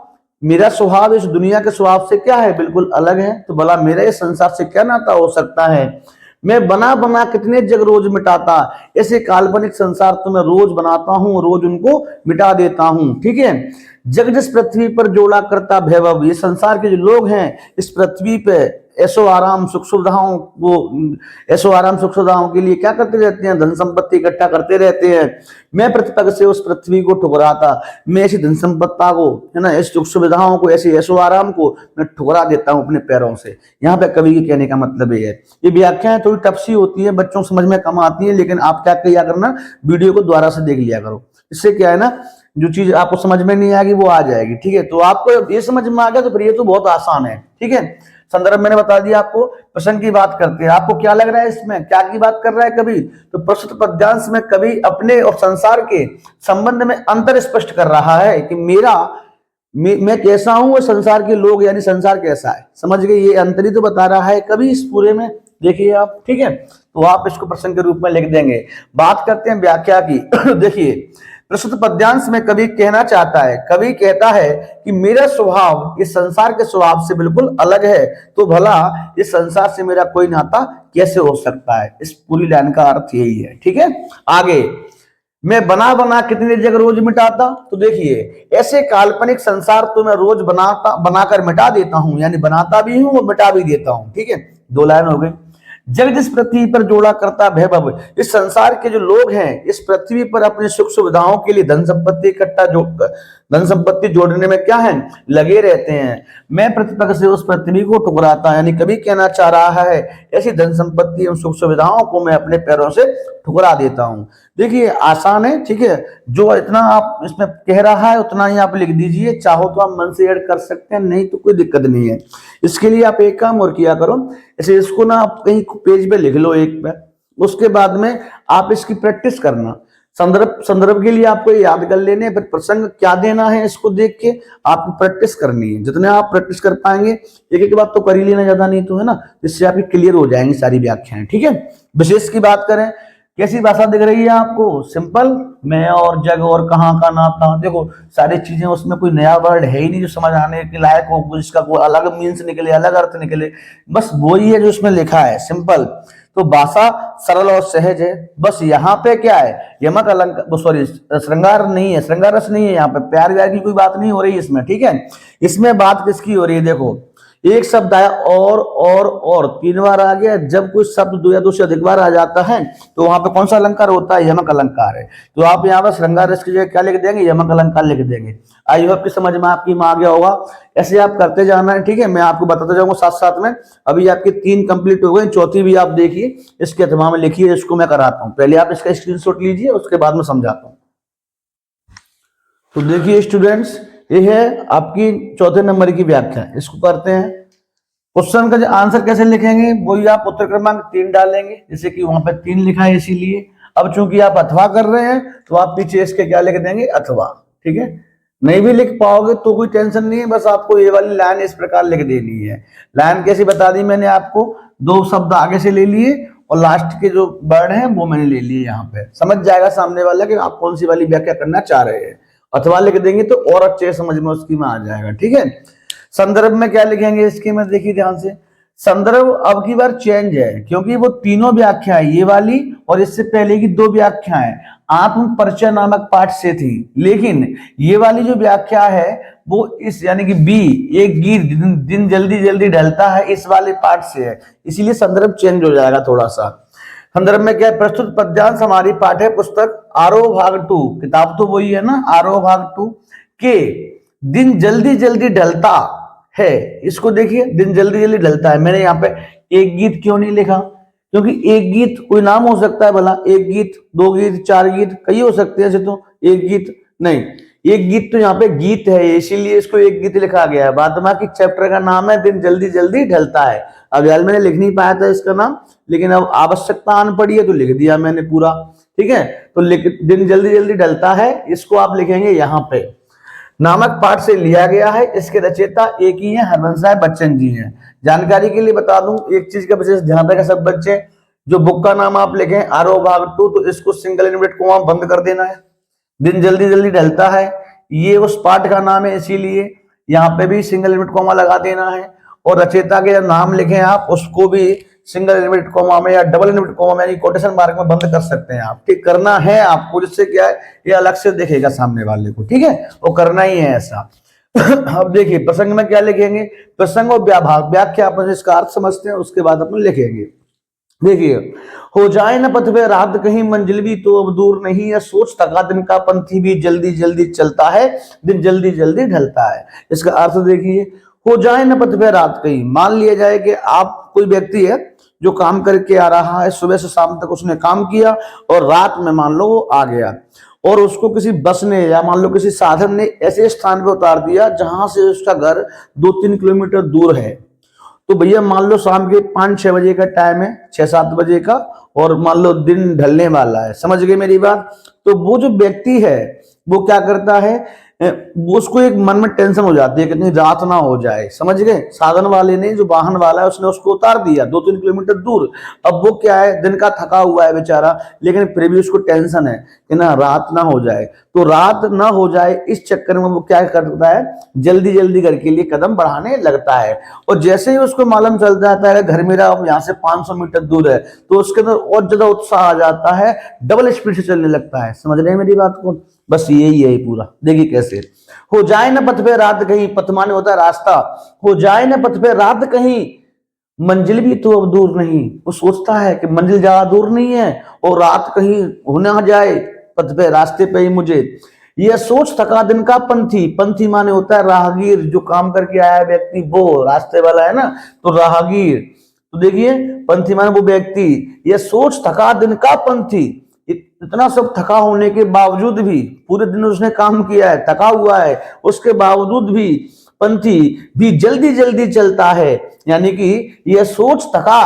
मेरा स्वभाव इस दुनिया के स्वभाव से क्या है, बिल्कुल अलग है। तो भला मेरा इस संसार से क्या नाता हो सकता है। मैं बना बना कितने जग रोज मिटाता, ऐसे काल्पनिक संसार तो मैं रोज बनाता हूं, रोज उनको मिटा देता हूं। ठीक है। जग जिस पृथ्वी पर जोड़ा करता वैभव, ये संसार के जो लोग हैं इस पृथ्वी पे ऐशो आराम सुख सुविधाओं वो ऐशो आराम सुख सुविधाओं के लिए क्या करते रहते हैं, धन संपत्ति इकट्ठा करते रहते हैं। मैं प्रतिपग से उस पृथ्वी को ठुकराता, मैं ऐसी धन संपत्ता को है ना, ऐसी सुख सुविधाओं को, ऐसे ऐशो आराम को मैं ठुकरा देता हूं अपने पैरों से। यहाँ पे कवि के कहने का मतलब ये है। ये व्याख्याएं थोड़ी टफ सी होती है, बच्चों समझ में कम आती है, लेकिन आप क्या किया करना, वीडियो को दोबारा से देख लिया करो। इससे क्या है ना, जो चीज आपको समझ में नहीं आएगी वो आ जाएगी। ठीक है। तो आपको ये समझ में आ गया तो फिर ये तो बहुत आसान है। ठीक है। संदर्भ मैंने बता दिया आपको। प्रश्न की बात करते हैं, आपको क्या लग रहा है इसमें, क्या की बात कर रहा है कवि? तो प्रस्तुत पद्यांश में कवि अपने और संसार के संबंध में अंतर स्पष्ट कर रहा है कि मैं कैसा हूं और संसार के लोग यानी संसार कैसा है। समझ गए? ये अंतर ही तो बता रहा है कवि इस पूरे में। देखिए आप। ठीक है। तो आप इसको प्रश्न के रूप में लिख देंगे। बात करते हैं व्याख्या की। देखिए प्रस्तुत पद्यांश में कवि कहना चाहता है, कवि कहता है कि मेरा स्वभाव इस संसार के स्वभाव से बिल्कुल अलग है, तो भला इस संसार से मेरा कोई नाता कैसे हो सकता है। इस पूरी लाइन का अर्थ यही है। ठीक है। आगे, मैं बना बना कितने जग रोज मिटाता, तो देखिए ऐसे काल्पनिक संसार तो मैं रोज बनाकर मिटा देता हूं, यानी बनाता भी हूं और मिटा भी देता हूं। ठीक है। 2 लाइन हो गई। जग जिस पृथ्वी पर जोड़ा करता वैभव, इस संसार के जो लोग हैं इस पृथ्वी पर अपनी सुख सुविधाओं के लिए धन संपत्ति जोड़ने में क्या है, लगे रहते हैं। मैं प्रतिपक्ष से उस पृथ्वी को ठुकराता, यानी कभी कहना चाह रहा है ऐसी धन संपत्ति एवं सुख सुविधाओं को मैं अपने पैरों से ठुकरा देता हूं। देखिए आसान है। ठीक है। जो इतना आप इसमें कह रहा है उतना ही आप लिख दीजिए, चाहो तो आप मन से ऐड कर सकते हैं, नहीं तो कोई दिक्कत नहीं है। इसके लिए आप एक काम और किया करो, ऐसे इसको ना आप कहीं पेज पे लिख लो एक पे, उसके बाद में आप इसकी प्रैक्टिस करना। संदर्भ के लिए आपको याद कर लेने, फिर प्रसंग क्या देना है इसको देख के आपको प्रैक्टिस करनी है। जितने आप प्रैक्टिस कर पाएंगे, एक एक बात तो कर ही लेना, ज्यादा नहीं तो, है ना, इससे आपकी क्लियर हो जाएंगी सारी व्याख्याएं। ठीक है। विशेष की बात करें, कैसी भाषा दिख रही है आपको? सिंपल। मैं और जग और कहाँ का नाता, देखो सारी चीजें, उसमें कोई नया वर्ड है ही नहीं जो समझ आने के लायक हो, जिसका कोई अलग मीन्स निकले, अलग अर्थ निकले, बस वही है जो उसमें लिखा है, सिंपल। तो भाषा सरल और सहज है। बस यहाँ पे क्या है, यमक अलंकार, सॉरी श्रृंगार नहीं है, श्रृंगार रस नहीं है, यहाँ पे प्यार व्यार की कोई बात नहीं हो रही इसमें। ठीक है। इसमें बात किसकी हो रही है? देखो एक शब्द आया और 3 बार आ गया। जब कोई शब्द 2 या 2 से अधिक बार आ जाता है तो वहां पे कौन सा अलंकार होता है? यमक अलंकार है। तो आप यहाँ पर श्रृंगार रस की जगह क्या लिख देंगे? यमक अलंकार लिख देंगे। आई होप की समझ में आपकी आ गया होगा। ऐसे आप करते जाना है। ठीक है। मैं आपको बताता जाऊंगा साथ साथ में। अभी आपके 3 कंप्लीट हो गए, चौथी भी आप देखिए, इसके अथवा में लिखिए, इसको मैं कराता हूँ। पहले आप इसका स्क्रीनशॉट लीजिए, उसके बाद में समझाता हूँ। तो देखिए स्टूडेंट्स, ये है आपकी 4थे नंबर की व्याख्या। इसको करते हैं। क्वेश्चन का जो आंसर कैसे लिखेंगे, वही आप उत्तर क्रमांक 3 डालेंगे, जैसे कि वहां पे 3 लिखा है इसीलिए। अब चूंकि आप अथवा कर रहे हैं तो आप पीछे इसके क्या लिख देंगे? अथवा। ठीक है। नहीं भी लिख पाओगे तो कोई टेंशन नहीं है, बस आपको ये वाली लाइन इस प्रकार लिख देनी है। लाइन कैसी बता दी मैंने आपको, 2 शब्द आगे से ले लिए और लास्ट के जो वर्ड हैं वो मैंने ले लिए। यहाँ पे समझ जाएगा सामने वाला कि आप कौन सी वाली व्याख्या करना चाह रहे हैं। अथवा लिख देंगे तो और अच्छे समझ में उसकी में आ जाएगा। ठीक है। संदर्भ में क्या लिखेंगे इसके में देखिए ध्यान से। संदर्भ अब की बार चेंज है, क्योंकि वो तीनों व्याख्या है, ये वाली और इससे पहले की 2 व्याख्याएं आत्म परिचय नामक पाठ से थी, लेकिन ये वाली जो व्याख्या है वो इस यानी कि बी, एक गीत दिन जल्दी जल्दी ढलता है, इस वाले पाठ से है, इसीलिए संदर्भ चेंज हो जाएगा थोड़ा सा। संदर्भ में क्या है? प्रस्तुत पद्यांश हमारी पाठ्य पुस्तक आरोह भाग 2, किताब तो वही है ना, आरोह भाग 2 के दिन जल्दी जल्दी ढलता है। इसको देखिए, दिन जल्दी जल्दी ढलता है। मैंने यहाँ पे एक गीत क्यों नहीं लिखा? क्योंकि एक गीत कोई नाम हो सकता है, भला एक गीत, 2 गीत, 4 गीत, कई हो सकते हैं ऐसे, तो एक गीत नहीं, एक गीत तो यहाँ पे गीत है, इसीलिए इसको एक गीत लिखा गया है। बाद बाकी चैप्टर का नाम है दिन जल्दी जल्दी ढलता है। अब यार मैंने लिख नहीं पाया था इसका नाम, लेकिन अब आवश्यकता आन पड़ी है तो लिख दिया मैंने पूरा। ठीक है, तो दिन जल्दी जल्दी ढलता है, इसको आप लिखेंगे यहाँ पे। नामक पाठ से लिया गया है, इसके रचयिता एक ही है, हरवंश राय बच्चन जी हैं। जानकारी के लिए बता दूं, एक चीज का विशेष ध्यान रखें सब बच्चे, जो बुक का नाम आप लिखें आरोह भाग 2, तो इसको सिंगल इन्वर्टेड कोमा बंद कर देना है। दिन जल्दी जल्दी ढलता है, ये उस पाठ का नाम है, इसीलिए यहाँ पे भी सिंगल इन्वर्टेड कोमा लगा देना है। और रचयिता के नाम लिखें आप, उसको भी सिंगल इन्वर्टेड कोमा में या डबल इन्वर्टेड कोमा में यानी कोटेशन मार्क में बंद कर सकते हैं आप। ठीक करना है आपको, जिससे क्या है ये अलग से दिखेगा सामने वाले को। ठीक है, वो करना ही है ऐसा। अब देखिए प्रसंग में क्या लिखेंगे, प्रसंग और व्याख्या अपन इसका अर्थ समझते हैं, उसके बाद अपन लिखेंगे। देखिए, हो जाए न पथ पे रात कहीं मंजिल भी तो अब दूर नहीं है, सोच थका दिन का पंथी भी जल्दी जल्दी चलता है, दिन जल्दी जल्दी ढलता है। इसका अर्थ देखिए, हो जाए न पथ पे रात कहीं, मान लिया जाए कि आप कोई व्यक्ति है जो काम करके आ रहा है, सुबह से शाम तक उसने काम किया और रात में मान लो वो आ गया और उसको किसी बस ने या मान लो किसी साधन ने ऐसे स्थान पे उतार दिया जहां से उसका घर 2-3 किलोमीटर दूर है। तो भैया मान लो शाम के 5-6 बजे का टाइम है, 6-7 बजे का, और मान लो दिन ढलने वाला है। समझ गए मेरी बात? तो वो जो व्यक्ति है वो क्या करता है, वो उसको एक मन में टेंशन हो जाती है कितनी रात ना हो जाए। समझ गए? साधन वाले ने, जो वाहन वाला है, उसने उसको उतार दिया 2-3 किलोमीटर दूर। अब वो क्या है, दिन का थका हुआ है बेचारा, लेकिन फिर भी उसको टेंशन है कि ना रात ना हो जाए। तो रात ना हो जाए इस चक्कर में वो क्या करता है, जल्दी जल्दी घर के लिए कदम बढ़ाने लगता है। और जैसे ही उसको मालूम चल जाता है घर मेरा अब यहाँ से 500 मीटर दूर है, तो उसके अंदर और ज्यादा उत्साह आ जाता है, डबल स्पीड से चलने लगता है। समझ रहे हैं मेरी बात को? बस यही है पूरा। देखिए कैसे, हो जाए न पथ पे रात कहीं, पथ माने होता है रास्ता, हो जाए न पथ पे रात कहीं मंजिल भी तो अब दूर नहीं। वो सोचता है कि मंजिल ज्यादा दूर नहीं है और रात कहीं हो ना जाए पथ पे, रास्ते पे ही मुझे। यह सोच थका दिन का पंथी, पंथी माने होता है राहगीर, जो काम करके आया व्यक्ति, वो रास्ते वाला है ना, तो राहगीर। तो देखिए पंथी माने वो व्यक्ति, यह सोच थका दिन का पंथी, इतना सब थका होने के बावजूद भी, पूरे दिन उसने काम किया है, थका हुआ है, उसके बावजूद भी पंथी भी जल्दी जल्दी चलता है। यानी कि यह सोच थका,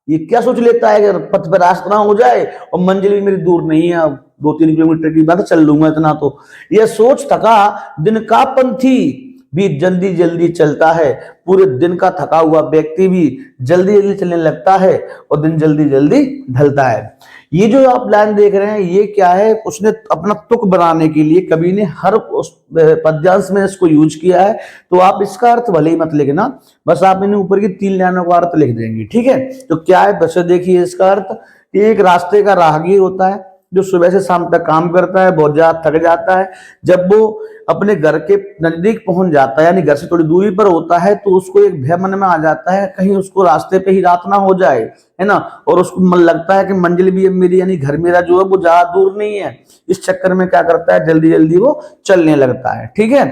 ये क्या सोच लेता है कि पथ पर रास्ता ना हो जाए और मंजिल भी मेरी दूर नहीं है, अब 2-3 किलोमीटर की बात चल लूंगा इतना। तो यह सोच थका दिन का पंथी भी जल्दी जल्दी चलता है, पूरे दिन का थका हुआ व्यक्ति भी जल्दी जल्दी चलने लगता है और दिन जल्दी जल्दी ढलता है। ये जो आप लाइन देख रहे हैं ये क्या है, उसने अपना तुक बनाने के लिए कवि ने हर उस पद्यांश में इसको यूज किया है। तो आप इसका अर्थ भले ही मत लिखना, बस आप इन्हें ऊपर की 3 लाइनों का अर्थ लिख देंगे। ठीक है, तो क्या है बच्चे देखिए इसका अर्थ, एक रास्ते का राहगीर होता है जो सुबह से शाम तक काम करता है, बहुत ज्यादा थक जाता है। जब वो अपने घर के नजदीक पहुंच जाता है, यानी घर से थोड़ी दूरी पर होता है, तो उसको एक भय मन में आ जाता है कहीं उसको रास्ते पे ही रात ना हो जाए, है ना। और उसको मन लगता है कि मंजिल भी मेरी, यानी घर मेरा जो है वो ज्यादा दूर नहीं है। इस चक्कर में क्या करता है, जल्दी जल्दी वो चलने लगता है। ठीक है,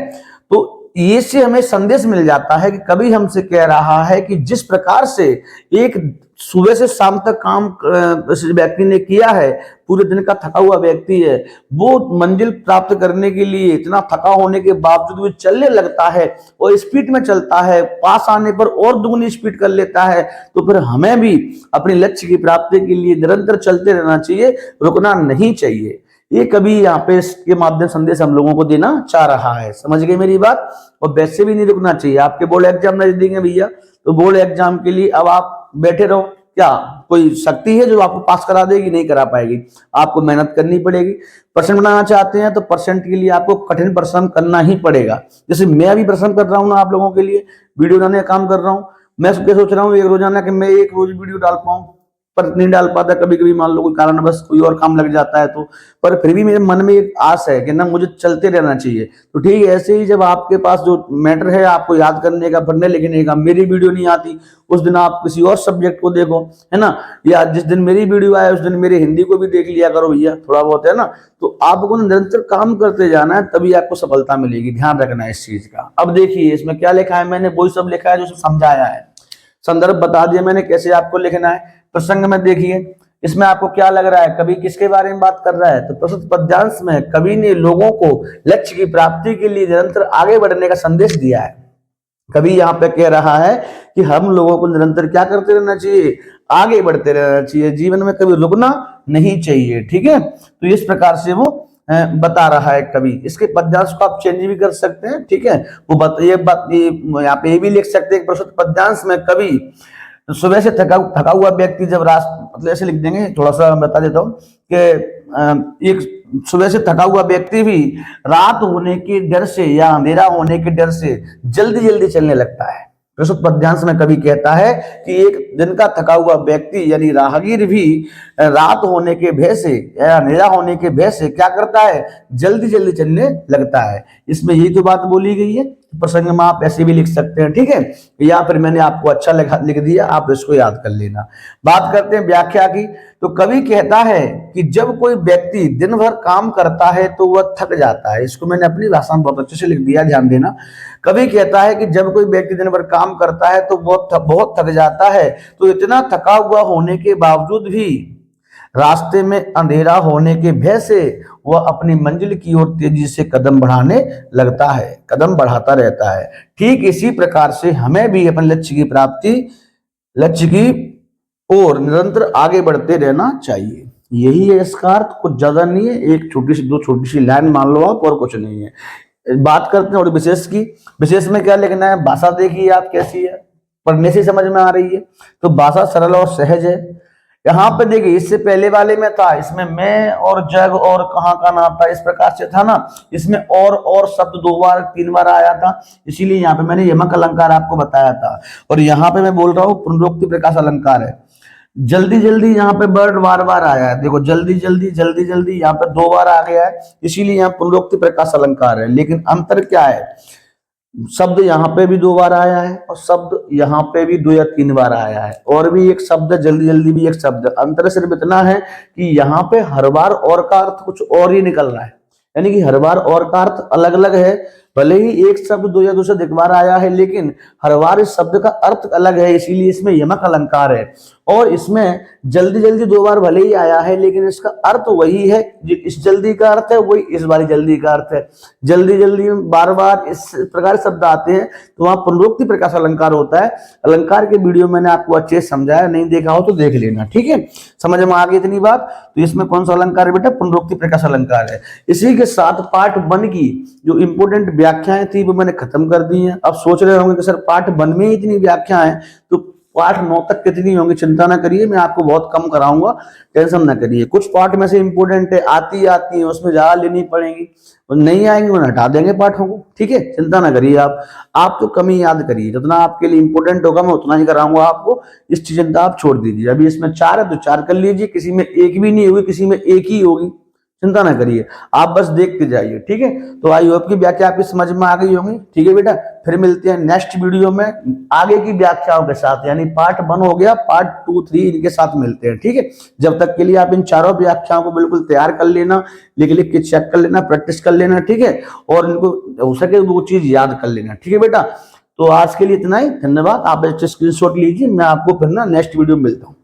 तो ये से हमें संदेश मिल जाता है कि कभी हमसे कह रहा है कि जिस प्रकार से एक सुबह से शाम तक काम व्यक्ति ने किया है, पूरे दिन का थका हुआ व्यक्ति है, वो मंजिल प्राप्त करने के लिए इतना थका होने के बावजूद भी चलने लगता है और स्पीड में चलता है, पास आने पर और दुगनी स्पीड कर लेता है। तो फिर हमें भी अपने लक्ष्य की प्राप्ति के लिए निरंतर चलते रहना चाहिए, रुकना नहीं चाहिए। ये कभी यहाँ पे इसके माध्यम संदेश हम लोगों को देना चाह रहा है। समझ गए मेरी बात? और वैसे भी नहीं रुकना चाहिए। आपके बोर्ड एग्जाम नजदीक है भैया, तो बोर्ड एग्जाम के लिए अब आप बैठे रहो, क्या कोई शक्ति है जो आपको पास करा देगी? नहीं करा पाएगी। आपको मेहनत करनी पड़ेगी। परसेंट बनाना चाहते हैं तो परसेंट के लिए आपको कठिन परिश्रम करना ही पड़ेगा। जैसे मैं अभी परिश्रम कर रहा हूँ ना आप लोगों के लिए, वीडियो बनाने का काम कर रहा हूँ। मैं सोच रहा हूँ एक रोजाना कि मैं एक रोज वीडियो डाल पाऊँ, पर नहीं डाल पाता। कभी कभी मान लो कोई कारण बस कोई और काम लग जाता है, तो पर फिर भी मेरे मन में एक आस है कि ना मुझे चलते रहना चाहिए। तो ठीक है, ऐसे ही जब आपके पास जो मैटर है आपको याद करने का, पढ़ने लिखने का, मेरी वीडियो नहीं आती उस दिन आप किसी और सब्जेक्ट को देखो, है ना, या जिस दिन मेरी वीडियो आए उस दिन मेरी हिंदी को भी देख लिया करो भैया, थोड़ा बहुत, है ना। तो आपको निरंतर काम करते जाना है, तभी आपको सफलता मिलेगी। ध्यान रखना है इस चीज का। अब देखिए इसमें क्या लिखा है, मैंने वही सब लिखा है जो समझाया है, संदर्भ बता दिया मैंने कैसे आपको लिखना है। प्रसंग में देखिए, इसमें आपको क्या लग रहा है, कवि किसके बारे में बात कर रहा है? तो प्रस्तुत पद्यांश में कवि ने लोगों को लक्ष्य की प्राप्ति के लिए निरंतर आगे बढ़ने का संदेश दिया है। कवि यहाँ पे कह रहा है कि हम लोगों को निरंतर क्या करते रहना चाहिए, आगे बढ़ते रहना चाहिए, जीवन में कभी रुकना नहीं चाहिए। ठीक है, तो इस प्रकार से वो बता रहा है कवि। इसके पद्यांश को आप चेंज भी कर सकते हैं। ठीक है, वो ये बात यहाँ पे ये भी लिख सकते हैं, प्रस्तुत पद्यांश में कवि सुबह से थका हुआ व्यक्ति जब मतलब ऐसे लिख देंगे, थोड़ा सा बता देता हूँ कि एक सुबह से थका हुआ व्यक्ति भी रात होने के डर से या अंधेरा होने के डर से जल्दी जल्दी चलने लगता है। प्रस्तुत पद्यांश में कवि कहता है कि एक दिन का थका हुआ व्यक्ति यानी राहगीर भी रात होने के भय से या अंधेरा होने के भय से क्या करता है, जल्दी जल्दी चलने लगता है। इसमें यही तो बात बोली गई है। प्रसंग में आप ऐसे भी लिख सकते हैं। ठीक है, या फिर मैंने आपको अच्छा लिख दिया, आप इसको याद कर लेना। बात करते हैं व्याख्या की। तो कवि कहता है कि जब कोई व्यक्ति दिन भर काम करता है तो वह थक जाता है। इसको मैंने अपनी भाषा में बहुत अच्छे से लिख दिया, ध्यान देना। कवि कहता है कि जब कोई व्यक्ति दिन भर काम करता है तो बहुत थक जाता है, तो इतना थका हुआ होने के बावजूद भी रास्ते में अंधेरा होने के भय से वह अपनी मंजिल की ओर तेजी से कदम बढ़ाने लगता है, कदम बढ़ाता रहता है। ठीक इसी प्रकार से हमें भी अपने लक्ष्य की ओर निरंतर आगे बढ़ते रहना चाहिए। यही है इसका अर्थ, कुछ ज्यादा नहीं है, एक दो छोटी सी लाइन मान लो आप, और कुछ नहीं है। बात करते हैं और विशेष की। विशेष में क्या लिखना है, भाषा देखिए आप कैसी है, पढ़ने से समझ में आ रही है। तो भाषा सरल और सहज है। यहाँ पे देखिए, इससे पहले वाले में था, इसमें मैं और जग और कहाँ का नाम था, इस प्रकार से था ना। इसमें और शब्द 2 बार 3 बार आया था, इसीलिए यहाँ पे मैंने यमक अलंकार आपको बताया था। और यहाँ पे मैं बोल रहा हूँ पुनरुक्ति प्रकाश अलंकार है। जल्दी जल्दी यहाँ पे वर्ड बार बार आया है, देखो जल्दी जल्दी यहाँ पे 2 बार आ गया है, इसीलिए यहाँ पुनरुक्ति प्रकाश अलंकार है। लेकिन अंतर क्या है, शब्द यहाँ पे भी 2 बार आया है और शब्द यहाँ पे भी 2 या 3 बार आया है, और भी एक शब्द जल्दी जल्दी भी एक शब्द। अंतर सिर्फ इतना है कि यहाँ पे हर बार और का अर्थ कुछ और ही निकल रहा है, यानी कि हर बार और का अर्थ अलग अलग है। भले ही एक शब्द 2 या 2 से एक बार आया है, लेकिन हर बार इस शब्द का अर्थ अलग है, इसीलिए इसमें यमक अलंकार है। और इसमें जल्दी जल्दी 2 बार भले ही आया है, लेकिन इसका अर्थ वही है, इस जल्दी का अर्थ है वही इस बारी जल्दी का अर्थ है। जल्दी जल्दी बार बार इस प्रकार शब्द आते हैं, तो वहां पुनरुक्ति प्रकाश अलंकार होता है। अलंकार के वीडियो मैंने आपको अच्छे से समझाया, नहीं देखा हो तो देख लेना। ठीक है, समझ में आ गई इतनी बात। तो इसमें कौन सा अलंकार है बेटा, पुनरुक्ति प्रकाश अलंकार है। इसी के साथ पार्ट 1 की जो इंपोर्टेंट व्याख्याएं थी वो मैंने खत्म कर दी हैं। अब सोच रहे होंगे कि सर पार्ट 1 में ही इतनी व्याख्याएं, तो पार्ट 9 तक कितनी होंगी, चिंता ना करिए, मैं आपको बहुत कम कराऊंगा, टेंशन ना करिए। कुछ पार्ट में से इंपोर्टेंट है, आती है, उसमें ज्यादा लेनी पड़ेगी, और नहीं आएंगे उन्हें हटा देंगे पाठों को। ठीक है, चिंता ना करिए आप तो कम ही याद करिए, जितना आपके लिए इंपोर्टेंट होगा मैं उतना ही कराऊंगा आपको। इस चिंता आप छोड़ दीजिए। अभी इसमें 4 है तो 4 कर लीजिए, किसी में 1 भी नहीं होगी, किसी में 1 ही होगी, चिंता ना करिए, आप बस देखते जाइए। ठीक है, तो आई होप की व्याख्या आपकी समझ में आ गई होंगी। ठीक है बेटा, फिर मिलते हैं नेक्स्ट वीडियो में आगे की व्याख्याओं के साथ, यानी पार्ट 1 हो गया, पार्ट 2, 3 इनके साथ मिलते हैं। ठीक है, जब तक के लिए आप इन चारों व्याख्याओं को बिल्कुल तैयार कर लेना, लिख के चेक कर लेना, प्रैक्टिस कर लेना। ठीक है, और इनको हो सके वो चीज याद कर लेना। ठीक है बेटा, तो आज के लिए इतना ही, धन्यवाद। आप स्क्रीनशॉट लीजिए, मैं आपको फिर ना नेक्स्ट वीडियो में मिलता हूँ।